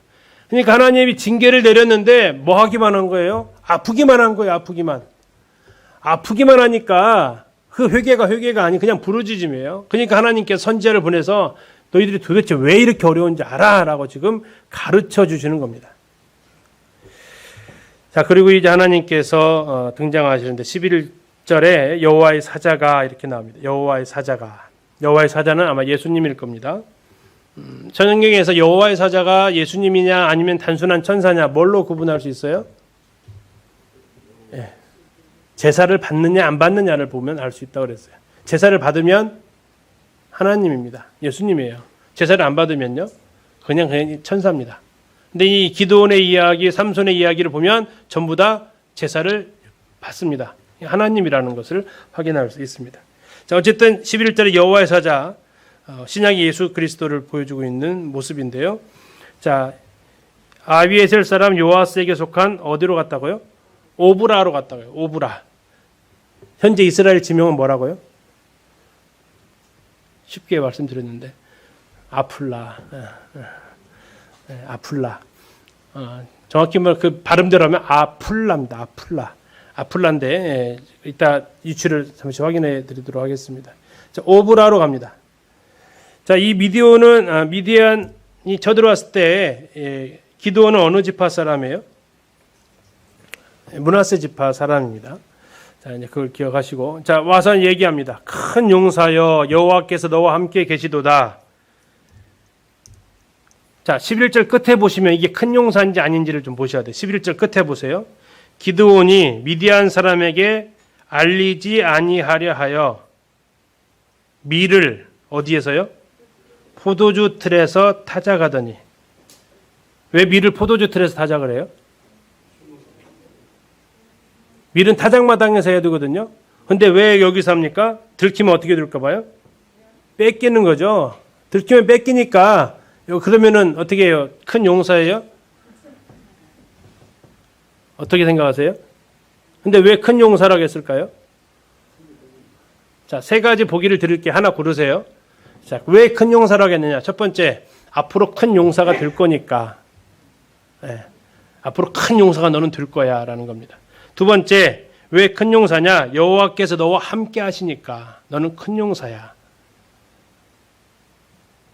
그러니까 하나님이 징계를 내렸는데 뭐 하기만 한 거예요? 아프기만 한 거예요. 아프기만 하니까 그 회개가 아니 그냥 부르짖음이에요. 그러니까 하나님께서 선지자를 보내서 너희들이 도대체 왜 이렇게 어려운지 알아 라고 지금 가르쳐 주시는 겁니다. 자, 그리고 이제 하나님께서 등장하시는데 11절에 여호와의 사자가 이렇게 나옵니다. 여호와의 사자가. 여호와의 사자는 아마 예수님일 겁니다. 전성경에서 여호와의 사자가 예수님이냐 아니면 단순한 천사냐 뭘로 구분할 수 있어요? 예. 제사를 받느냐 안 받느냐를 보면 알 수 있다고 그랬어요. 제사를 받으면 하나님입니다. 예수님이에요. 제사를 안 받으면요 그냥 천사입니다. 근데 이 기드온의 이야기, 삼손의 이야기를 보면 전부 다 제사를 받습니다. 하나님이라는 것을 확인할 수 있습니다. 자, 어쨌든 11절에 여호와의 사자, 신약의 예수 그리스도를 보여주고 있는 모습인데요. 자, 아비에셀 사람 요아스에게 속한 어디로 갔다고요? 오브라로 갔다고요. 오브라. 현재 이스라엘 지명은 뭐라고요? 쉽게 말씀드렸는데 아플라. 아플라. 정확히 말 그 발음대로 하면 아플라입니다. 아플라. 아플라인데 이따 유추를 잠시 확인해 드리도록 하겠습니다. 자, 오브라로 갑니다. 자, 이 미디안이 쳐들어왔을 때 기드온은 어느 지파 사람이에요? 므낫세 지파 사람입니다. 자, 이제 그걸 기억하시고 자, 와서 얘기합니다. 큰 용사여 여호와께서 너와 함께 계시도다. 자, 11절 끝에 보시면 이게 큰 용사인지 아닌지를 좀 보셔야 돼요. 11절 끝에 보세요. 기드온이 미디안 사람에게 알리지 아니하려 하여 밀을 어디에서요? 포도주 틀에서 타작하더니. 왜 밀을 포도주 틀에서 타작을 해요? 밀은 타작마당에서 해야 되거든요. 근데 왜 여기서 합니까? 들키면 어떻게 될까 봐요? 뺏기는 거죠. 들키면 뺏기니까 그러면은 어떻게 해요? 큰 용사예요? 어떻게 생각하세요? 근데 왜 큰 용사라고 했을까요? 자, 세 가지 보기를 드릴게요. 하나 고르세요. 자, 왜 큰 용사라고 했느냐? 첫 번째, 앞으로 큰 용사가 될 거니까. 네. 앞으로 큰 용사가 너는 될 거야 라는 겁니다. 두 번째, 왜 큰 용사냐? 여호와께서 너와 함께 하시니까 너는 큰 용사야.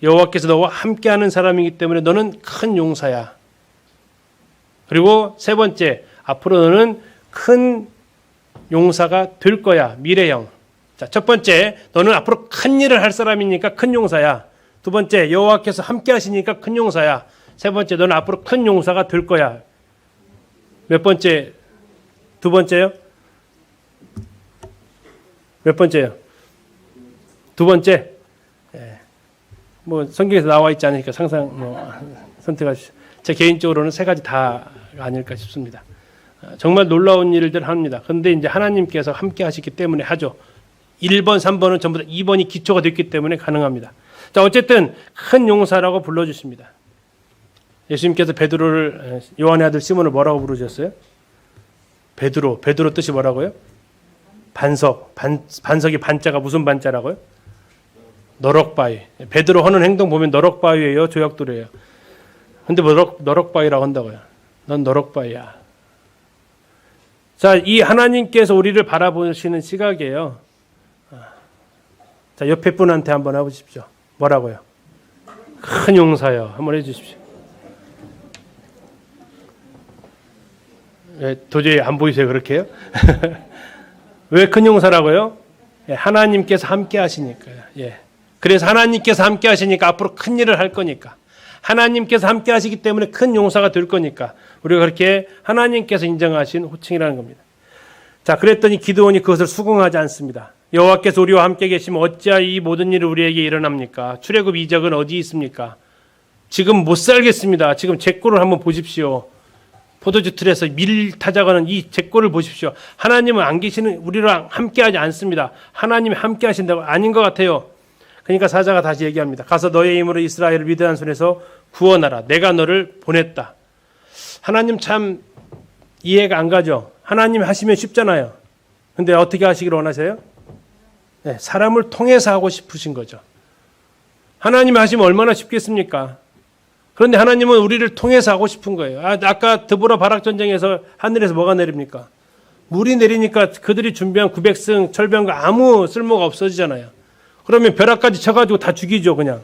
여호와께서 너와 함께 하는 사람이기 때문에 너는 큰 용사야. 그리고 세 번째, 앞으로 너는 큰 용사가 될 거야. 미래형. 자, 첫 번째, 너는 앞으로 큰 일을 할 사람이니까 큰 용사야. 두 번째, 여호와께서 함께 하시니까 큰 용사야. 세 번째, 너는 앞으로 큰 용사가 될 거야. 몇 번째? 두 번째요? 몇 번째요? 두 번째? 예. 뭐 성경에서 나와 있지 않으니까 상상 선택하시죠. 제 개인적으로는 세 가지 다가 아닐까 싶습니다. 정말 놀라운 일들 합니다. 그런데 이제 하나님께서 함께 하시기 때문에 하죠. 1번, 3번은 전부 다 2번이 기초가 됐기 때문에 가능합니다. 자, 어쨌든 큰 용사라고 불러주십니다. 예수님께서 베드로를, 요한의 아들 시몬을 뭐라고 부르셨어요? 베드로 뜻이 뭐라고요? 반석, 반석이 반자가 무슨 반자라고요? 너럭바위. 베드로 하는 행동 보면 너럭바위예요, 조약돌이에요. 근데 뭐 너럭바위라고 한다고요. 넌 너럭바위야. 자, 이 하나님께서 우리를 바라보시는 시각이에요. 자, 옆에 분한테 한번 해보십시오. 뭐라고요? 큰 용사요. 한번 해주십시오. 예, 도저히 안 보이세요, 그렇게요? 왜 큰 용사라고요? 예, 하나님께서 함께 하시니까요. 예. 그래서 하나님께서 함께 하시니까 앞으로 큰 일을 할 거니까. 하나님께서 함께 하시기 때문에 큰 용사가 될 거니까. 우리가 그렇게 하나님께서 인정하신 호칭이라는 겁니다. 자, 그랬더니 기드온이 그것을 수긍하지 않습니다. 여호와께서 우리와 함께 계시면 어찌하여 이 모든 일이 우리에게 일어납니까? 출애굽 이적은 어디 있습니까? 지금 못 살겠습니다. 지금 제 꼴을 한번 보십시오. 포도주 틀에서 밀 타작하는 이 제 꼴을 보십시오. 하나님은 안 계시는, 우리랑 함께하지 않습니다. 하나님이 함께 하신다고 아닌 것 같아요. 그러니까 사자가 다시 얘기합니다. 가서 너의 힘으로 이스라엘을 미드안 손에서 구원하라. 내가 너를 보냈다. 하나님 참 이해가 안 가죠. 하나님 하시면 쉽잖아요. 근데 어떻게 하시기를 원하세요? 네, 사람을 통해서 하고 싶으신 거죠. 하나님이 하시면 얼마나 쉽겠습니까? 그런데 하나님은 우리를 통해서 하고 싶은 거예요. 아까 드보라 바락 전쟁에서 하늘에서 뭐가 내립니까? 물이 내리니까 그들이 준비한 900승 철병과 아무 쓸모가 없어지잖아요. 그러면 벼락까지 쳐가지고 다 죽이죠, 그냥.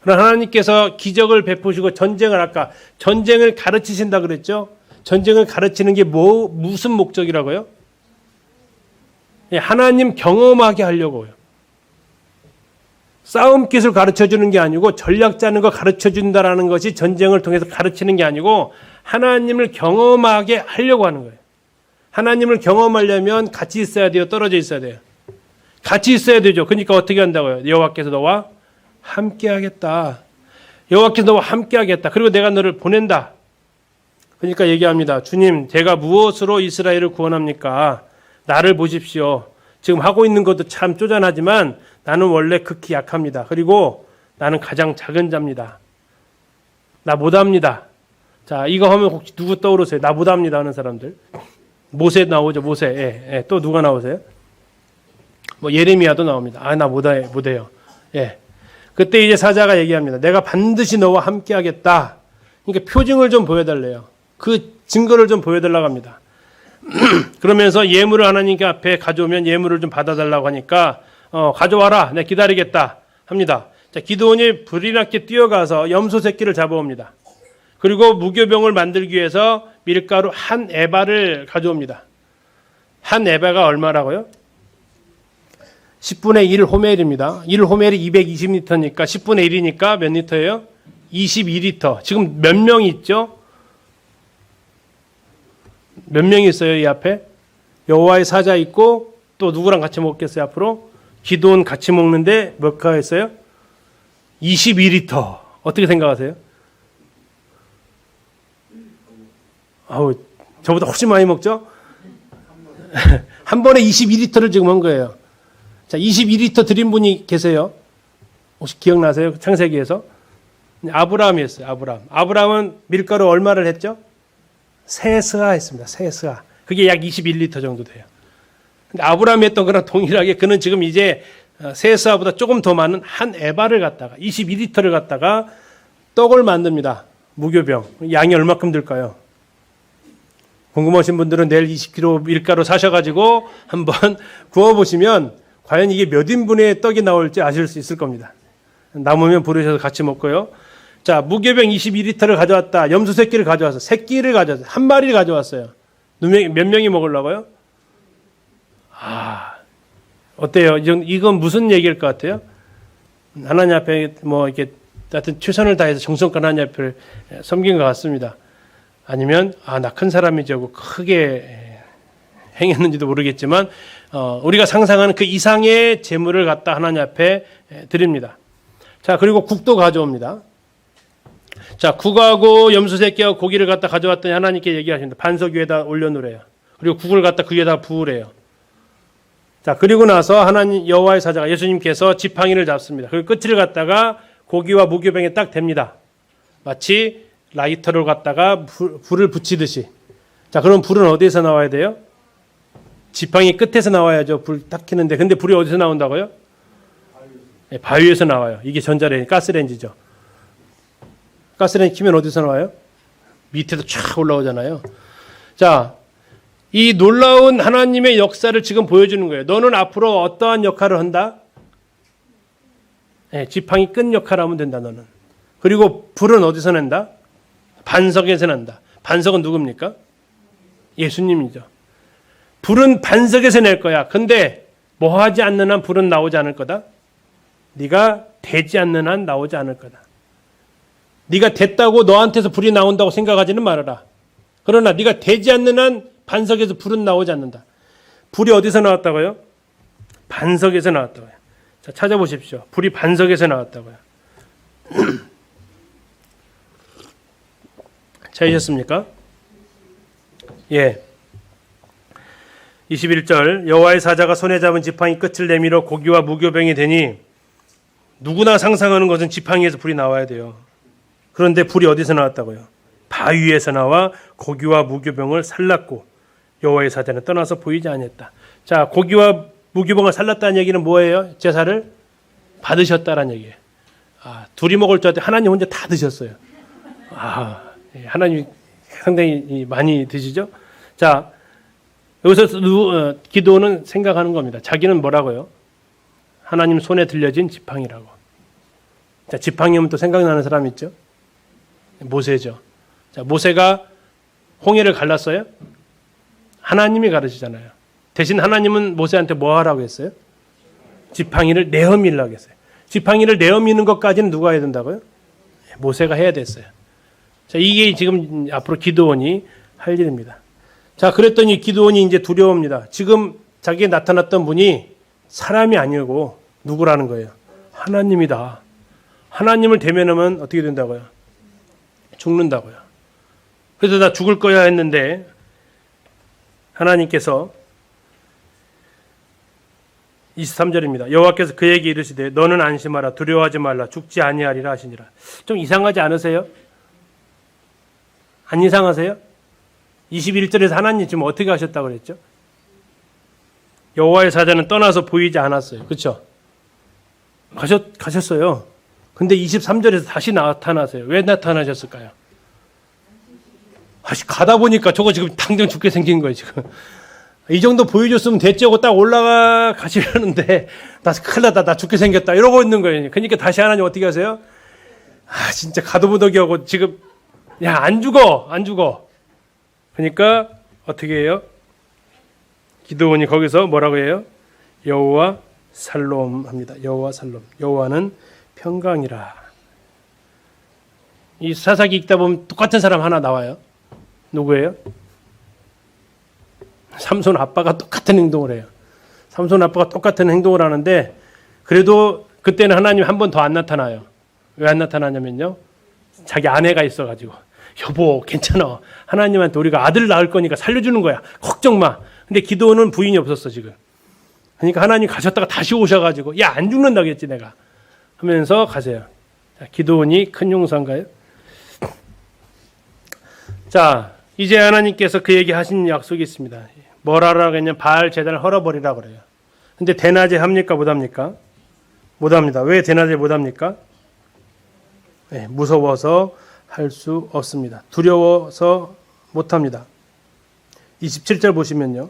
그러나 하나님께서 기적을 베푸시고 아까 전쟁을 가르치신다 그랬죠? 전쟁을 가르치는 게 무슨 목적이라고요? 하나님 경험하게 하려고요. 싸움 기술 가르쳐 주는 게 아니고 전략 짜는 거 가르쳐 준다라는 것이 전쟁을 통해서 가르치는 게 아니고 하나님을 경험하게 하려고 하는 거예요. 하나님을 경험하려면 같이 있어야 돼요? 떨어져 있어야 돼요? 같이 있어야 되죠. 그러니까 어떻게 한다고요? 여호와께서 너와 함께 하겠다. 여호와께서 너와 함께 하겠다. 그리고 내가 너를 보낸다. 그러니까 얘기합니다. 주님, 제가 무엇으로 이스라엘을 구원합니까? 나를 보십시오. 지금 하고 있는 것도 참 쪼잔하지만 나는 원래 극히 약합니다. 그리고 나는 가장 작은 자입니다. 나 못합니다. 자, 이거 하면 혹시 누구 떠오르세요? 나 못합니다 하는 사람들. 모세 나오죠, 모세. 예. 또 누가 나오세요? 뭐 예레미야도 나옵니다. 아, 나 못해요. 예. 그때 이제 사자가 얘기합니다. 내가 반드시 너와 함께 하겠다. 그러니까 표징을 좀 보여달래요. 그 증거를 좀 보여달라고 합니다. 그러면서 예물을 하나님께 앞에 가져오면 예물을 좀 받아달라고 하니까 가져와라. 내가 기다리겠다 합니다. 자, 기드온이 불이 나게 뛰어가서 염소 새끼를 잡아옵니다. 그리고 무교병을 만들기 위해서 밀가루 한 에바를 가져옵니다. 한 에바가 얼마라고요? 10분의 1 호멜입니다. 1 호멜이 220리터니까 10분의 1이니까 몇 리터예요? 22리터. 지금 몇 명이 있죠? 몇 명이 있어요, 이 앞에? 여호와의 사자 있고 또 누구랑 같이 먹겠어요, 앞으로? 기드온 같이 먹는데 몇 가 있어요? 22리터. 어떻게 생각하세요? 아우, 저보다 훨씬 많이 먹죠? 한 번에 22리터를 지금 한 거예요. 자, 22리터 드린 분이 계세요. 혹시 기억나세요? 창세기에서? 아브라함이었어요, 아브라함. 아브라함은 밀가루 얼마를 했죠? 세스아 했습니다. 세스아. 그게 약 21리터 정도 돼요. 근데 아브라함이 했던 거랑 동일하게 그는 지금 이제 세스아보다 조금 더 많은 한 에바를 갖다가 22리터를 갖다가 떡을 만듭니다. 무교병. 양이 얼마큼 들까요? 궁금하신 분들은 내일 20kg 밀가루 사셔가지고 한번 구워보시면 과연 이게 몇 인분의 떡이 나올지 아실 수 있을 겁니다. 남으면 부르셔서 같이 먹고요. 자, 무교병 22리터를 가져왔다. 염소 새끼를 가져와서 새끼를 가져왔어요. 한 마리를 가져왔어요. 몇 명이 먹으려고요? 아, 어때요? 이건 무슨 얘기일 것 같아요? 하나님 앞에 뭐 이렇게 하여튼 최선을 다해서 정성껏 하나님 앞을 섬긴 것 같습니다. 아니면 나 큰 사람이지 하고 크게 행했는지도 모르겠지만 우리가 상상하는 그 이상의 재물을 갖다 하나님 앞에 드립니다. 자, 그리고 국도 가져옵니다. 자, 국하고 염소 새끼하고 고기를 갖다 가져왔더니 하나님께 얘기하십니다. 반석 위에다 올려놓으래요. 그리고 국을 갖다 그 위에다 부으래요. 자, 그리고 나서 하나님 여호와의 사자가 예수님께서 지팡이를 잡습니다. 그리고 끝을 갖다가 고기와 무교병에 딱 댑니다. 마치 라이터를 갖다가 불을 붙이듯이. 자, 그럼 불은 어디에서 나와야 돼요? 지팡이 끝에서 나와야죠. 불 딱 켜는데. 근데 불이 어디서 나온다고요? 바위에서 나와요. 이게 전자레인지, 가스레인지죠. 가스레인지 키면 어디서 나와요? 밑에서 쫙 올라오잖아요. 자, 이 놀라운 하나님의 역사를 지금 보여주는 거예요. 너는 앞으로 어떠한 역할을 한다? 지팡이 끈 역할을 하면 된다, 너는. 그리고 불은 어디서 낸다? 반석에서 난다. 반석은 누굽니까? 예수님이죠. 불은 반석에서 낼 거야. 근데 뭐 하지 않는 한 불은 나오지 않을 거다. 네가 되지 않는 한 나오지 않을 거다. 네가 됐다고 너한테서 불이 나온다고 생각하지는 말아라. 그러나 네가 되지 않는 한 반석에서 불은 나오지 않는다. 불이 어디서 나왔다고요? 반석에서 나왔다고요. 자, 찾아보십시오. 불이 반석에서 나왔다고요. 찾으셨습니까? 예. 21절 여호와의 사자가 손에 잡은 지팡이 끝을 내밀어 고기와 무교병이 되니 누구나 상상하는 것은 지팡이에서 불이 나와야 돼요. 그런데 불이 어디서 나왔다고요? 바위에서 나와 고기와 무교병을 살랐고 여호와의 사자는 떠나서 보이지 않았다. 자, 고기와 무교병을 살랐다는 얘기는 뭐예요? 제사를 받으셨다는 얘기예요. 둘이 먹을 줄 알았더니 하나님 혼자 다 드셨어요. 하나님이 상당히 많이 드시죠? 자, 여기서 기도는 생각하는 겁니다. 자기는 뭐라고요? 하나님 손에 들려진 지팡이라고. 자, 지팡이면 또 생각나는 사람 있죠? 모세죠. 자, 모세가 홍해를 갈랐어요? 하나님이 가르치잖아요. 대신 하나님은 모세한테 뭐 하라고 했어요? 지팡이를 내어밀라고 했어요. 지팡이를 내어 미는 것까지는 누가 해야 된다고요? 모세가 해야 됐어요. 자, 이게 지금 앞으로 기드온이 할 일입니다. 자, 그랬더니 기드온이 이제 두려웁니다. 지금 자기에 나타났던 분이 사람이 아니고 누구라는 거예요? 하나님이다. 하나님을 대면하면 어떻게 된다고요? 죽는다고요. 그래서 나 죽을 거야 했는데 하나님께서 23절입니다. 여호와께서 그에게 이르시되 너는 안심하라 두려워하지 말라 죽지 아니하리라 하시니라. 좀 이상하지 않으세요? 안 이상하세요? 21절에서 하나님 지금 어떻게 하셨다고 그랬죠? 여호와의 사자는 떠나서 보이지 않았어요. 그렇죠? 가셨어요. 근데 23절에서 다시 나타나세요. 왜 나타나셨을까요? 가다 보니까 저거 지금 당장 죽게 생긴 거예요, 지금. 이 정도 보여줬으면 됐지 하고 딱 올라가 가시려는데, 나 큰일 났다, 나 죽게 생겼다, 이러고 있는 거예요. 그러니까 다시 하나님 어떻게 하세요? 진짜 가도부덕이하고 지금, 야, 안 죽어. 그러니까 어떻게 해요? 기드온이 거기서 뭐라고 해요? 여호와 살롬 합니다. 여호와 살롬. 여호와는 평강이라. 이 사사기 읽다 보면 똑같은 사람 하나 나와요. 누구예요? 삼손 아빠가 똑같은 행동을 해요. 삼손 아빠가 똑같은 행동을 하는데 그래도 그때는 하나님 한 번 더 안 나타나요. 왜 안 나타나냐면요. 자기 아내가 있어가지고 여보 괜찮아. 하나님한테 우리가 아들 낳을 거니까 살려주는 거야. 걱정 마. 근데 기드온은 부인이 없었어 지금. 그러니까 하나님 가셨다가 다시 오셔가지고 야 안 죽는다겠지 내가 하면서 가세요. 자, 기드온이 큰 용사인가요? 자 이제 하나님께서 그에게 하신 약속이 있습니다. 뭐라고 했냐면 바알 제단을 헐어버리라 그래요. 근데 대낮에 합니까 못합니까? 못합니다. 왜 대낮에 못합니까? 네, 무서워서 할 수 없습니다. 두려워서 못합니다. 27절 보시면요.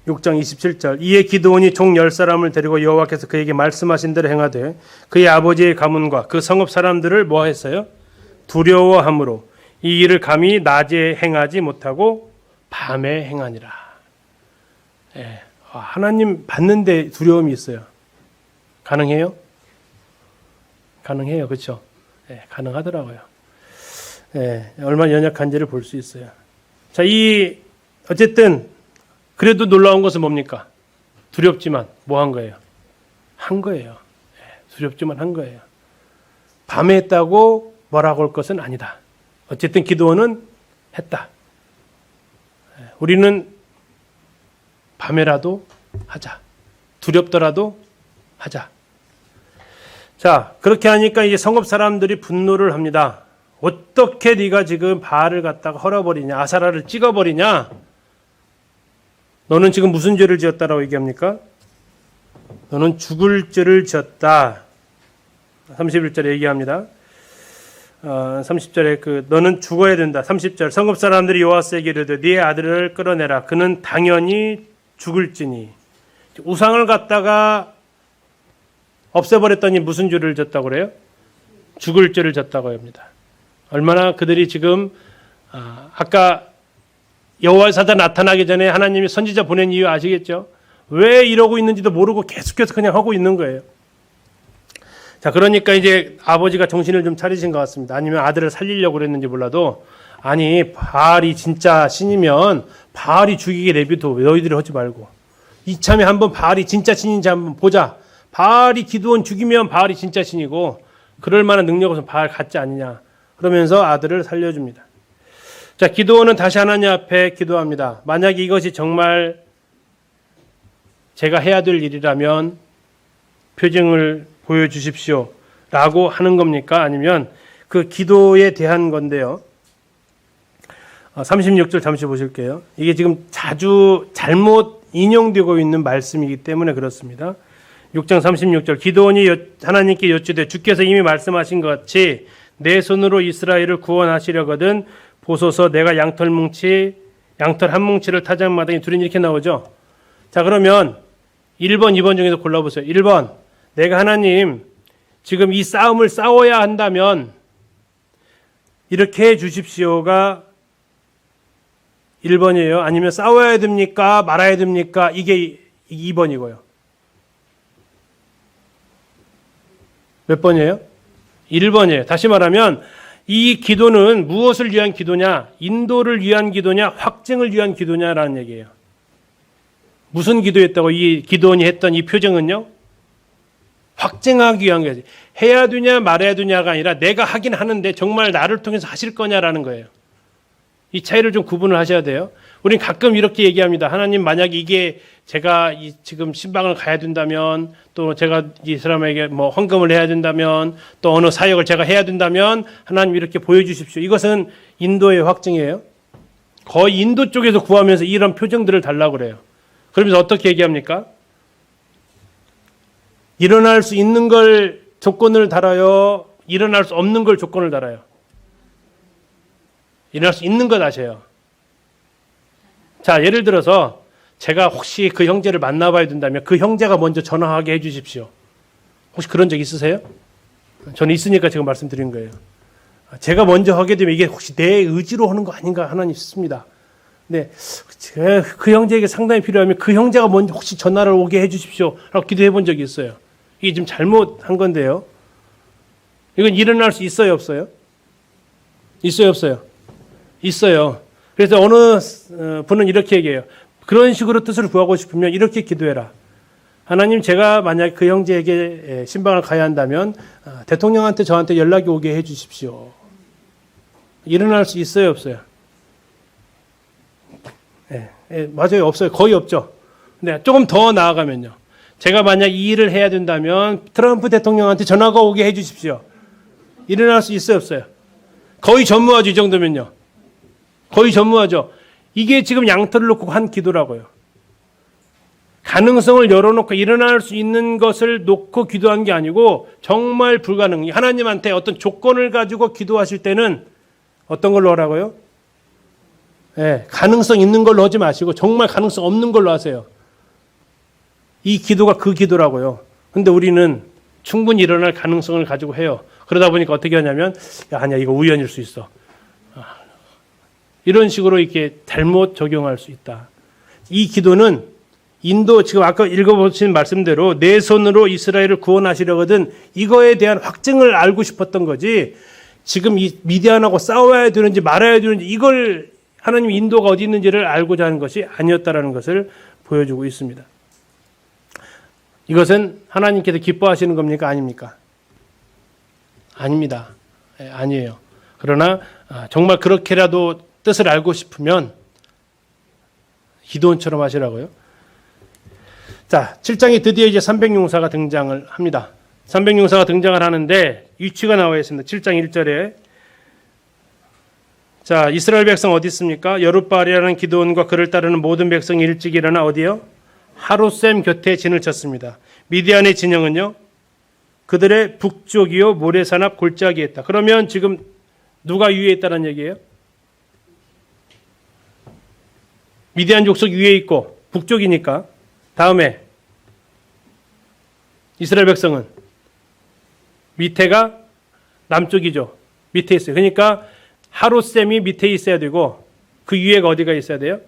6장 27절 이에 기드온이 종 10사람을 데리고 여호와께서 그에게 말씀하신 대로 행하되 그의 아버지의 가문과 그 성읍 사람들을 뭐 했어요? 두려워함으로 이 일을 감히 낮에 행하지 못하고 밤에 행하니라. 예. 하나님 봤는데 두려움이 있어요. 가능해요? 가능해요. 그렇죠? 예, 가능하더라고요. 예, 얼마나 연약한지를 볼 수 있어요. 자, 어쨌든 그래도 놀라운 것은 뭡니까? 두렵지만 뭐 한 거예요? 한 거예요. 예, 두렵지만 한 거예요. 밤에 했다고 뭐라고 할 것은 아니다. 어쨌든 기드온은 했다. 예, 우리는 밤에라도 하자. 두렵더라도 하자. 자, 그렇게 하니까 이제 성읍 사람들이 분노를 합니다. 어떻게 네가 지금 바알을 갖다가 헐어버리냐, 아사라를 찍어버리냐? 너는 지금 무슨 죄를 지었다라고 얘기합니까? 너는 죽을 죄를 지었다. 31절에 얘기합니다. 30절에 너는 죽어야 된다. 30절 성읍 사람들이 여호와에게 이르되 네 아들을 끌어내라. 그는 당연히 죽을지니. 우상을 갖다가 없애버렸더니 무슨 죄를 졌다고 그래요? 죽을 죄를 졌다고 합니다. 얼마나 그들이 지금 아까 여호와의 사자 나타나기 전에 하나님이 선지자 보낸 이유 아시겠죠? 왜 이러고 있는지도 모르고 계속해서 그냥 하고 있는 거예요. 자, 그러니까 이제 아버지가 정신을 좀 차리신 것 같습니다. 아니면 아들을 살리려고 그랬는지 몰라도 아니 바알이 진짜 신이면 바알이 죽이게 내비둬. 너희들이 하지 말고 이참에 한번 바알이 진짜 신인지 한번 보자. 바알이 기드온 죽이면 바알이 진짜 신이고 그럴 만한 능력 없으면 바알 같지 않느냐. 그러면서 아들을 살려줍니다. 자, 기드온은 다시 하나님 앞에 기도합니다. 만약에 이것이 정말 제가 해야 될 일이라면 표징을 보여주십시오 라고 하는 겁니까? 아니면 그 기도에 대한 건데요. 36절 잠시 보실게요. 이게 지금 자주 잘못 인용되고 있는 말씀이기 때문에 그렇습니다. 6장 36절 기드온이 하나님께 여쭈되 주께서 이미 말씀하신 것 같이 내 손으로 이스라엘을 구원하시려거든 보소서 내가 양털 한 뭉치를 타작마당에 두린 이렇게 나오죠. 자, 그러면 1번, 2번 중에서 골라보세요. 1번 내가 하나님 지금 이 싸움을 싸워야 한다면 이렇게 해 주십시오가 1번이에요. 아니면 싸워야 됩니까? 말아야 됩니까? 이게 2번이고요. 몇 번이에요? 1번이에요. 다시 말하면 이 기도는 무엇을 위한 기도냐? 인도를 위한 기도냐? 확증을 위한 기도냐라는 얘기예요. 무슨 기도였다고 이 기도원이 했던 이 표정은요? 확증하기 위한 거지. 해야 되냐 말아야 되냐가 아니라 내가 하긴 하는데 정말 나를 통해서 하실 거냐라는 거예요. 이 차이를 좀 구분을 하셔야 돼요. 우린 가끔 이렇게 얘기합니다. 하나님, 만약 이게 제가 지금 신방을 가야 된다면, 또 제가 이 사람에게 뭐 헌금을 해야 된다면, 또 어느 사역을 제가 해야 된다면 하나님 이렇게 보여주십시오. 이것은 인도의 확증이에요. 거의 인도 쪽에서 구하면서 이런 표정들을 달라고 그래요. 그러면서 어떻게 얘기합니까? 일어날 수 있는 걸 조건을 달아요? 일어날 수 없는 걸 조건을 달아요? 일어날 수 있는 것 아셔요. 자, 예를 들어서 제가 혹시 그 형제를 만나봐야 된다면 그 형제가 먼저 전화하게 해주십시오. 혹시 그런 적 있으세요? 저는 있으니까 지금 말씀드린 거예요. 제가 먼저 하게 되면 이게 혹시 내 의지로 하는 거 아닌가 하나님 싶습니다. 근데 그 형제에게 상당히 필요하면 그 형제가 먼저 혹시 전화를 오게 해주십시오 라고 기도해 본 적이 있어요. 이게 지금 잘못한 건데요. 이건 일어날 수 있어요, 없어요? 있어요, 없어요? 있어요. 그래서 어느 분은 이렇게 얘기해요. 그런 식으로 뜻을 구하고 싶으면 이렇게 기도해라. 하나님, 제가 만약 그 형제에게 신방을 가야 한다면 대통령한테 저한테 연락이 오게 해 주십시오. 일어날 수 있어요, 없어요? 맞아요, 없어요. 거의 없죠. 근데 조금 더 나아가면요. 제가 만약 이 일을 해야 된다면 트럼프 대통령한테 전화가 오게 해 주십시오. 일어날 수 있어요, 없어요? 거의 전무하죠, 이 정도면요. 거의 전무하죠. 이게 지금 양털을 놓고 한 기도라고요. 가능성을 열어놓고 일어날 수 있는 것을 놓고 기도한 게 아니고 정말 불가능. 하나님한테 어떤 조건을 가지고 기도하실 때는 어떤 걸로 하라고요? 가능성 있는 걸로 하지 마시고 정말 가능성 없는 걸로 하세요. 이 기도가 그 기도라고요. 근데 우리는 충분히 일어날 가능성을 가지고 해요. 그러다 보니까 어떻게 하냐면, 야, 아니야, 이거 우연일 수 있어. 이런 식으로 이렇게 잘못 적용할 수 있다. 이 기도는 인도, 지금 아까 읽어보신 말씀대로 내 손으로 이스라엘을 구원하시려거든 이거에 대한 확증을 알고 싶었던 거지, 지금 이 미디안하고 싸워야 되는지 말아야 되는지 이걸 하나님 인도가 어디 있는지를 알고자 하는 것이 아니었다라는 것을 보여주고 있습니다. 이것은 하나님께서 기뻐하시는 겁니까? 아닙니까? 아닙니다. 아니에요. 그러나 정말 그렇게라도 뜻을 알고 싶으면 기도원처럼 하시라고요. 자, 7장에 드디어 이제 300용사가 등장을 합니다. 300용사가 등장을 하는데 위치가 나와 있습니다. 7장 1절에. 자, 이스라엘 백성 어디 있습니까? 여룻바알이라는 기드온과 그를 따르는 모든 백성이 일찍 일어나 어디요? 하롯셈 곁에 진을 쳤습니다. 미디안의 진영은요, 그들의 북쪽이요 모레산 앞 골짜기에 있다. 그러면 지금 누가 위에 있다는 얘기예요? 미디안 족속 위에 있고 북쪽이니까. 다음에 이스라엘 백성은 밑에가 남쪽이죠. 밑에 있어요. 그러니까 하롯셈이 밑에 있어야 되고 그 위에가 어디가 있어야 돼요?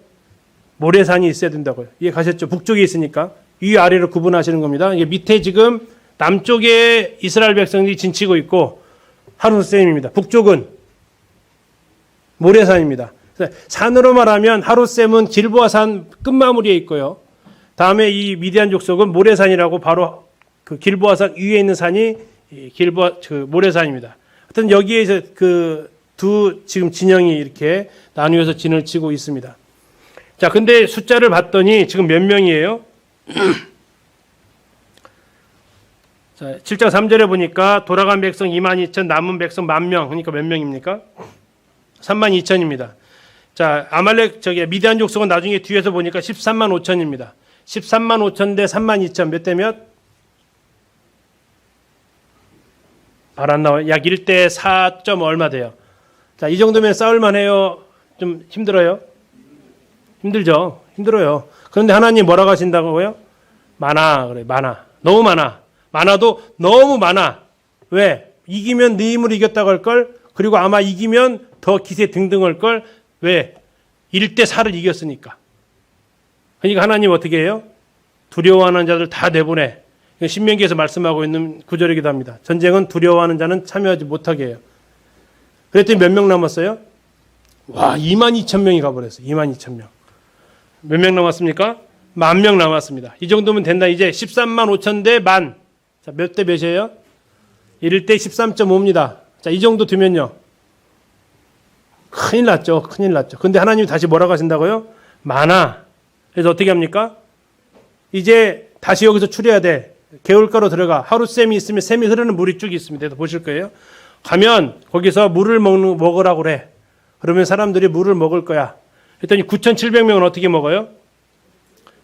모래산이 있어야 된다고요. 이해 가셨죠? 북쪽에 있으니까 위 아래로 구분하시는 겁니다. 이게 밑에 지금 남쪽에 이스라엘 백성들이 진치고 있고 하롯셈입니다. 북쪽은 모래산입니다. 산으로 말하면 하롯셈은 길보아산 끝마무리에 있고요. 다음에 이 미디안 족속은 모래산이라고 바로 그 길보아산 위에 있는 산이 모래산입니다. 하여튼 여기에서 그 두 지금 진영이 이렇게 나누어서 진을 치고 있습니다. 자, 근데 숫자를 봤더니 지금 몇 명이에요? 자, 7장 3절에 보니까 돌아간 백성 22,000, 남은 백성 10,000명. 그러니까 몇 명입니까? 32,000입니다. 자, 미디안 족속은 나중에 뒤에서 보니까 135,000입니다. 135,000 대 32,000 몇 대 몇? 발 안 나와요. 약 1대 4. 얼마 돼요? 자, 이 정도면 싸울만 해요? 좀 힘들어요? 힘들죠? 힘들어요. 그런데 하나님 뭐라고 하신다고요? 많아. 그래, 많아. 너무 많아. 많아도 너무 많아. 왜? 이기면 네 힘으로 이겼다고 할걸? 그리고 아마 이기면 더 기세 등등 할걸? 왜? 1대 4를 이겼으니까. 그러니까 하나님 어떻게 해요? 두려워하는 자들 다 내보내. 신명기에서 말씀하고 있는 구절이기도 합니다. 전쟁은 두려워하는 자는 참여하지 못하게 해요. 그랬더니 몇 명 남았어요? 와, 22,000명이 가버렸어요. 22,000명. 몇 명 남았습니까? 10,000명 남았습니다. 이 정도면 된다. 이제 13만 5천 대 만. 자, 몇 대 몇이에요? 1대 13.5입니다. 자, 이 정도 되면요. 큰일 났죠. 큰일 났죠. 근데 하나님이 다시 뭐라고 하신다고요? 많아. 그래서 어떻게 합니까? 이제 다시 여기서 추려야 돼. 개울가로 들어가. 하루샘이 있으면 샘이 흐르는 물이 쭉 있습니다. 그래서 보실 거예요. 가면 거기서 물을 먹으라고 그래. 그러면 사람들이 물을 먹을 거야. 그랬더니 9,700명은 어떻게 먹어요?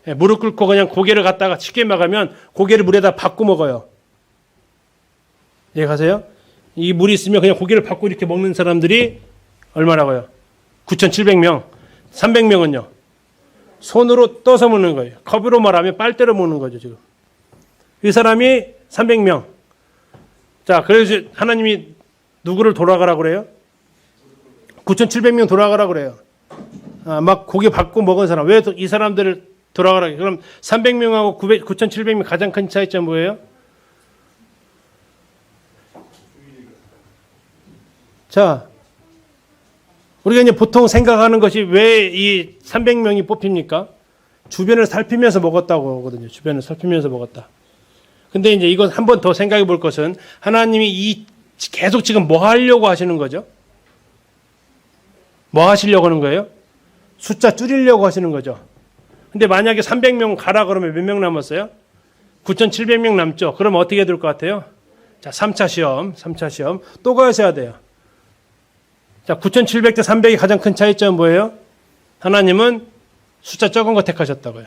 예, 무릎 꿇고 그냥 고개를 갖다가 쉽게 막으면 고개를 물에다 받고 먹어요. 예, 가세요? 이 물이 있으면 그냥 고개를 받고 이렇게 먹는 사람들이 얼마라고요? 9,700명. 300명은요? 손으로 떠서 먹는 거예요. 컵으로 말하면 빨대로 먹는 거죠, 지금. 이 사람이 300명. 자, 그래서 하나님이 누구를 돌아가라고 그래요? 9,700명 돌아가라고 그래요. 아, 막 고기 받고 먹은 사람. 왜 이 사람들을 돌아가라고 해요? 그럼 300명하고 9,700명 가장 큰 차이점 뭐예요? 자, 우리가 이제 보통 생각하는 것이 왜 이 300명이 뽑힙니까? 주변을 살피면서 먹었다고 하거든요. 주변을 살피면서 먹었다. 근데 이제 이건 한 번 더 생각해 볼 것은 하나님이 계속 지금 뭐 하려고 하시는 거죠? 뭐 하시려고 하는 거예요? 숫자 줄이려고 하시는 거죠. 근데 만약에 300명 가라 그러면 몇 명 남았어요? 9,700명 남죠. 그럼 어떻게 될 것 같아요? 자, 3차 시험 또 가셔야 돼요. 자, 9,700 대 300이 가장 큰 차이점은 뭐예요? 하나님은 숫자 적은 거 택하셨다고요.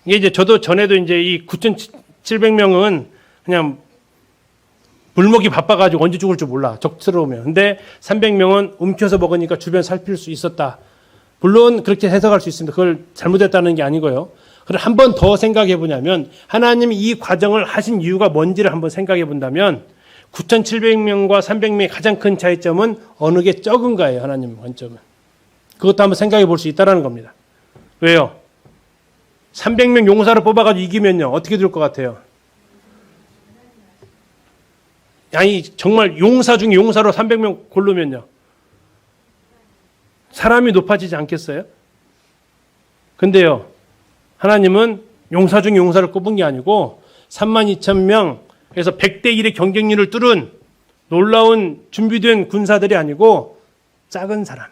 이게 이제 저도 전에도 이제 이 9,700명은 그냥 물먹이 바빠가지고 언제 죽을 줄 몰라. 적스러우면. 근데 300명은 움켜서 먹으니까 주변 살필 수 있었다. 물론 그렇게 해석할 수 있습니다. 그걸 잘못했다는 게 아니고요. 그럼 한 번 더 생각해 보냐면 하나님이 이 과정을 하신 이유가 뭔지를 한번 생각해 본다면 9,700명과 300명의 가장 큰 차이점은 어느 게 적은가예요. 하나님 관점은. 그것도 한번 생각해 볼 수 있다는 겁니다. 왜요? 300명 용사를 뽑아가지고 이기면요. 어떻게 될 것 같아요? 아니 정말 용사 중에 용사로 300명 고르면요. 사람이 높아지지 않겠어요? 근데요. 하나님은 용사 중에 용사를 꼽은 게 아니고 32,000명에서 100대 1의 경쟁률을 뚫은 놀라운 준비된 군사들이 아니고 작은 사람.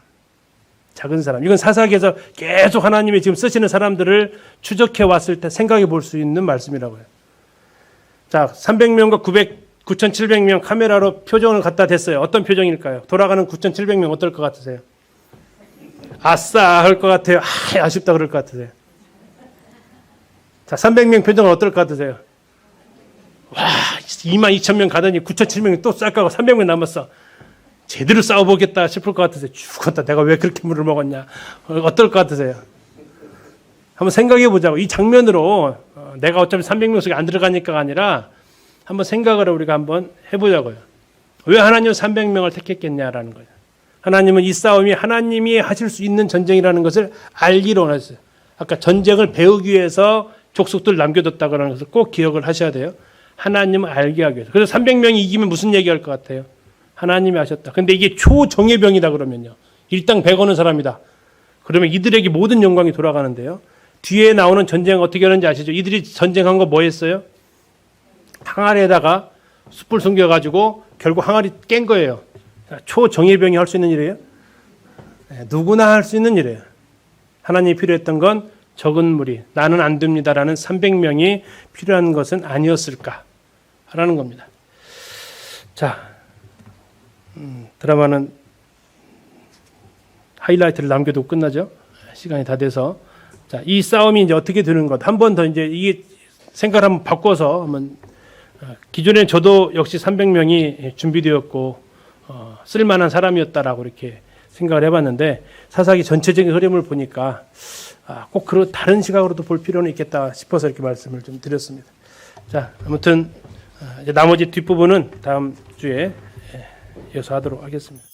이건 사사기에서 계속 하나님이 지금 쓰시는 사람들을 추적해 왔을 때 생각해 볼 수 있는 말씀이라고요. 자, 300명과 9,700명 카메라로 표정을 갖다 댔어요. 어떤 표정일까요? 돌아가는 9,700명 어떨 것 같으세요? 아싸 할 것 같아요. 아쉽다 그럴 것 같으세요? 자, 300명 표정은 어떨 것 같으세요? 와, 22,000명 가더니 9,700명 또 쌀까고 300명 남았어. 제대로 싸워보겠다 싶을 것 같으세요? 죽었다. 내가 왜 그렇게 물을 먹었냐? 어떨 것 같으세요? 한번 생각해 보자고. 이 장면으로 내가 어차피 300명 속에 안 들어가니까가 아니라 한번 생각을 우리가 한번 해보자고요. 왜 하나님은 300명을 택했겠냐라는 거예요. 하나님은 이 싸움이 하나님이 하실 수 있는 전쟁이라는 것을 알기로 원하셨어요. 아까 전쟁을 배우기 위해서 족속들 남겨뒀다는 것을 꼭 기억을 하셔야 돼요. 하나님을 알게 하기 위해서. 그래서 300명이 이기면 무슨 얘기할 것 같아요? 하나님이 하셨다. 근데 이게 초정예병이다 그러면요. 일당 100원은 사람이다. 그러면 이들에게 모든 영광이 돌아가는데요. 뒤에 나오는 전쟁 어떻게 하는지 아시죠? 이들이 전쟁한 거 뭐 했어요? 항아리에다가 숯불 숨겨가지고 결국 항아리 깬 거예요. 초정예병이 할 수 있는 일이에요? 네, 누구나 할 수 있는 일이에요. 하나님이 필요했던 건 적은 무리, 나는 안 됩니다라는 300명이 필요한 것은 아니었을까라는 겁니다. 자, 드라마는 하이라이트를 남겨두고 끝나죠. 시간이 다 돼서. 자, 이 싸움이 이제 어떻게 되는 것. 한 번 더 이제 이게 생각을 한번 바꿔서 한번 기존에 저도 역시 300명이 준비되었고 쓸만한 사람이었다라고 이렇게 생각을 해봤는데 사사기 전체적인 흐름을 보니까 꼭 그런 다른 시각으로도 볼 필요는 있겠다 싶어서 이렇게 말씀을 좀 드렸습니다. 자, 아무튼 이제 나머지 뒷부분은 다음 주에 이어서 하도록 하겠습니다.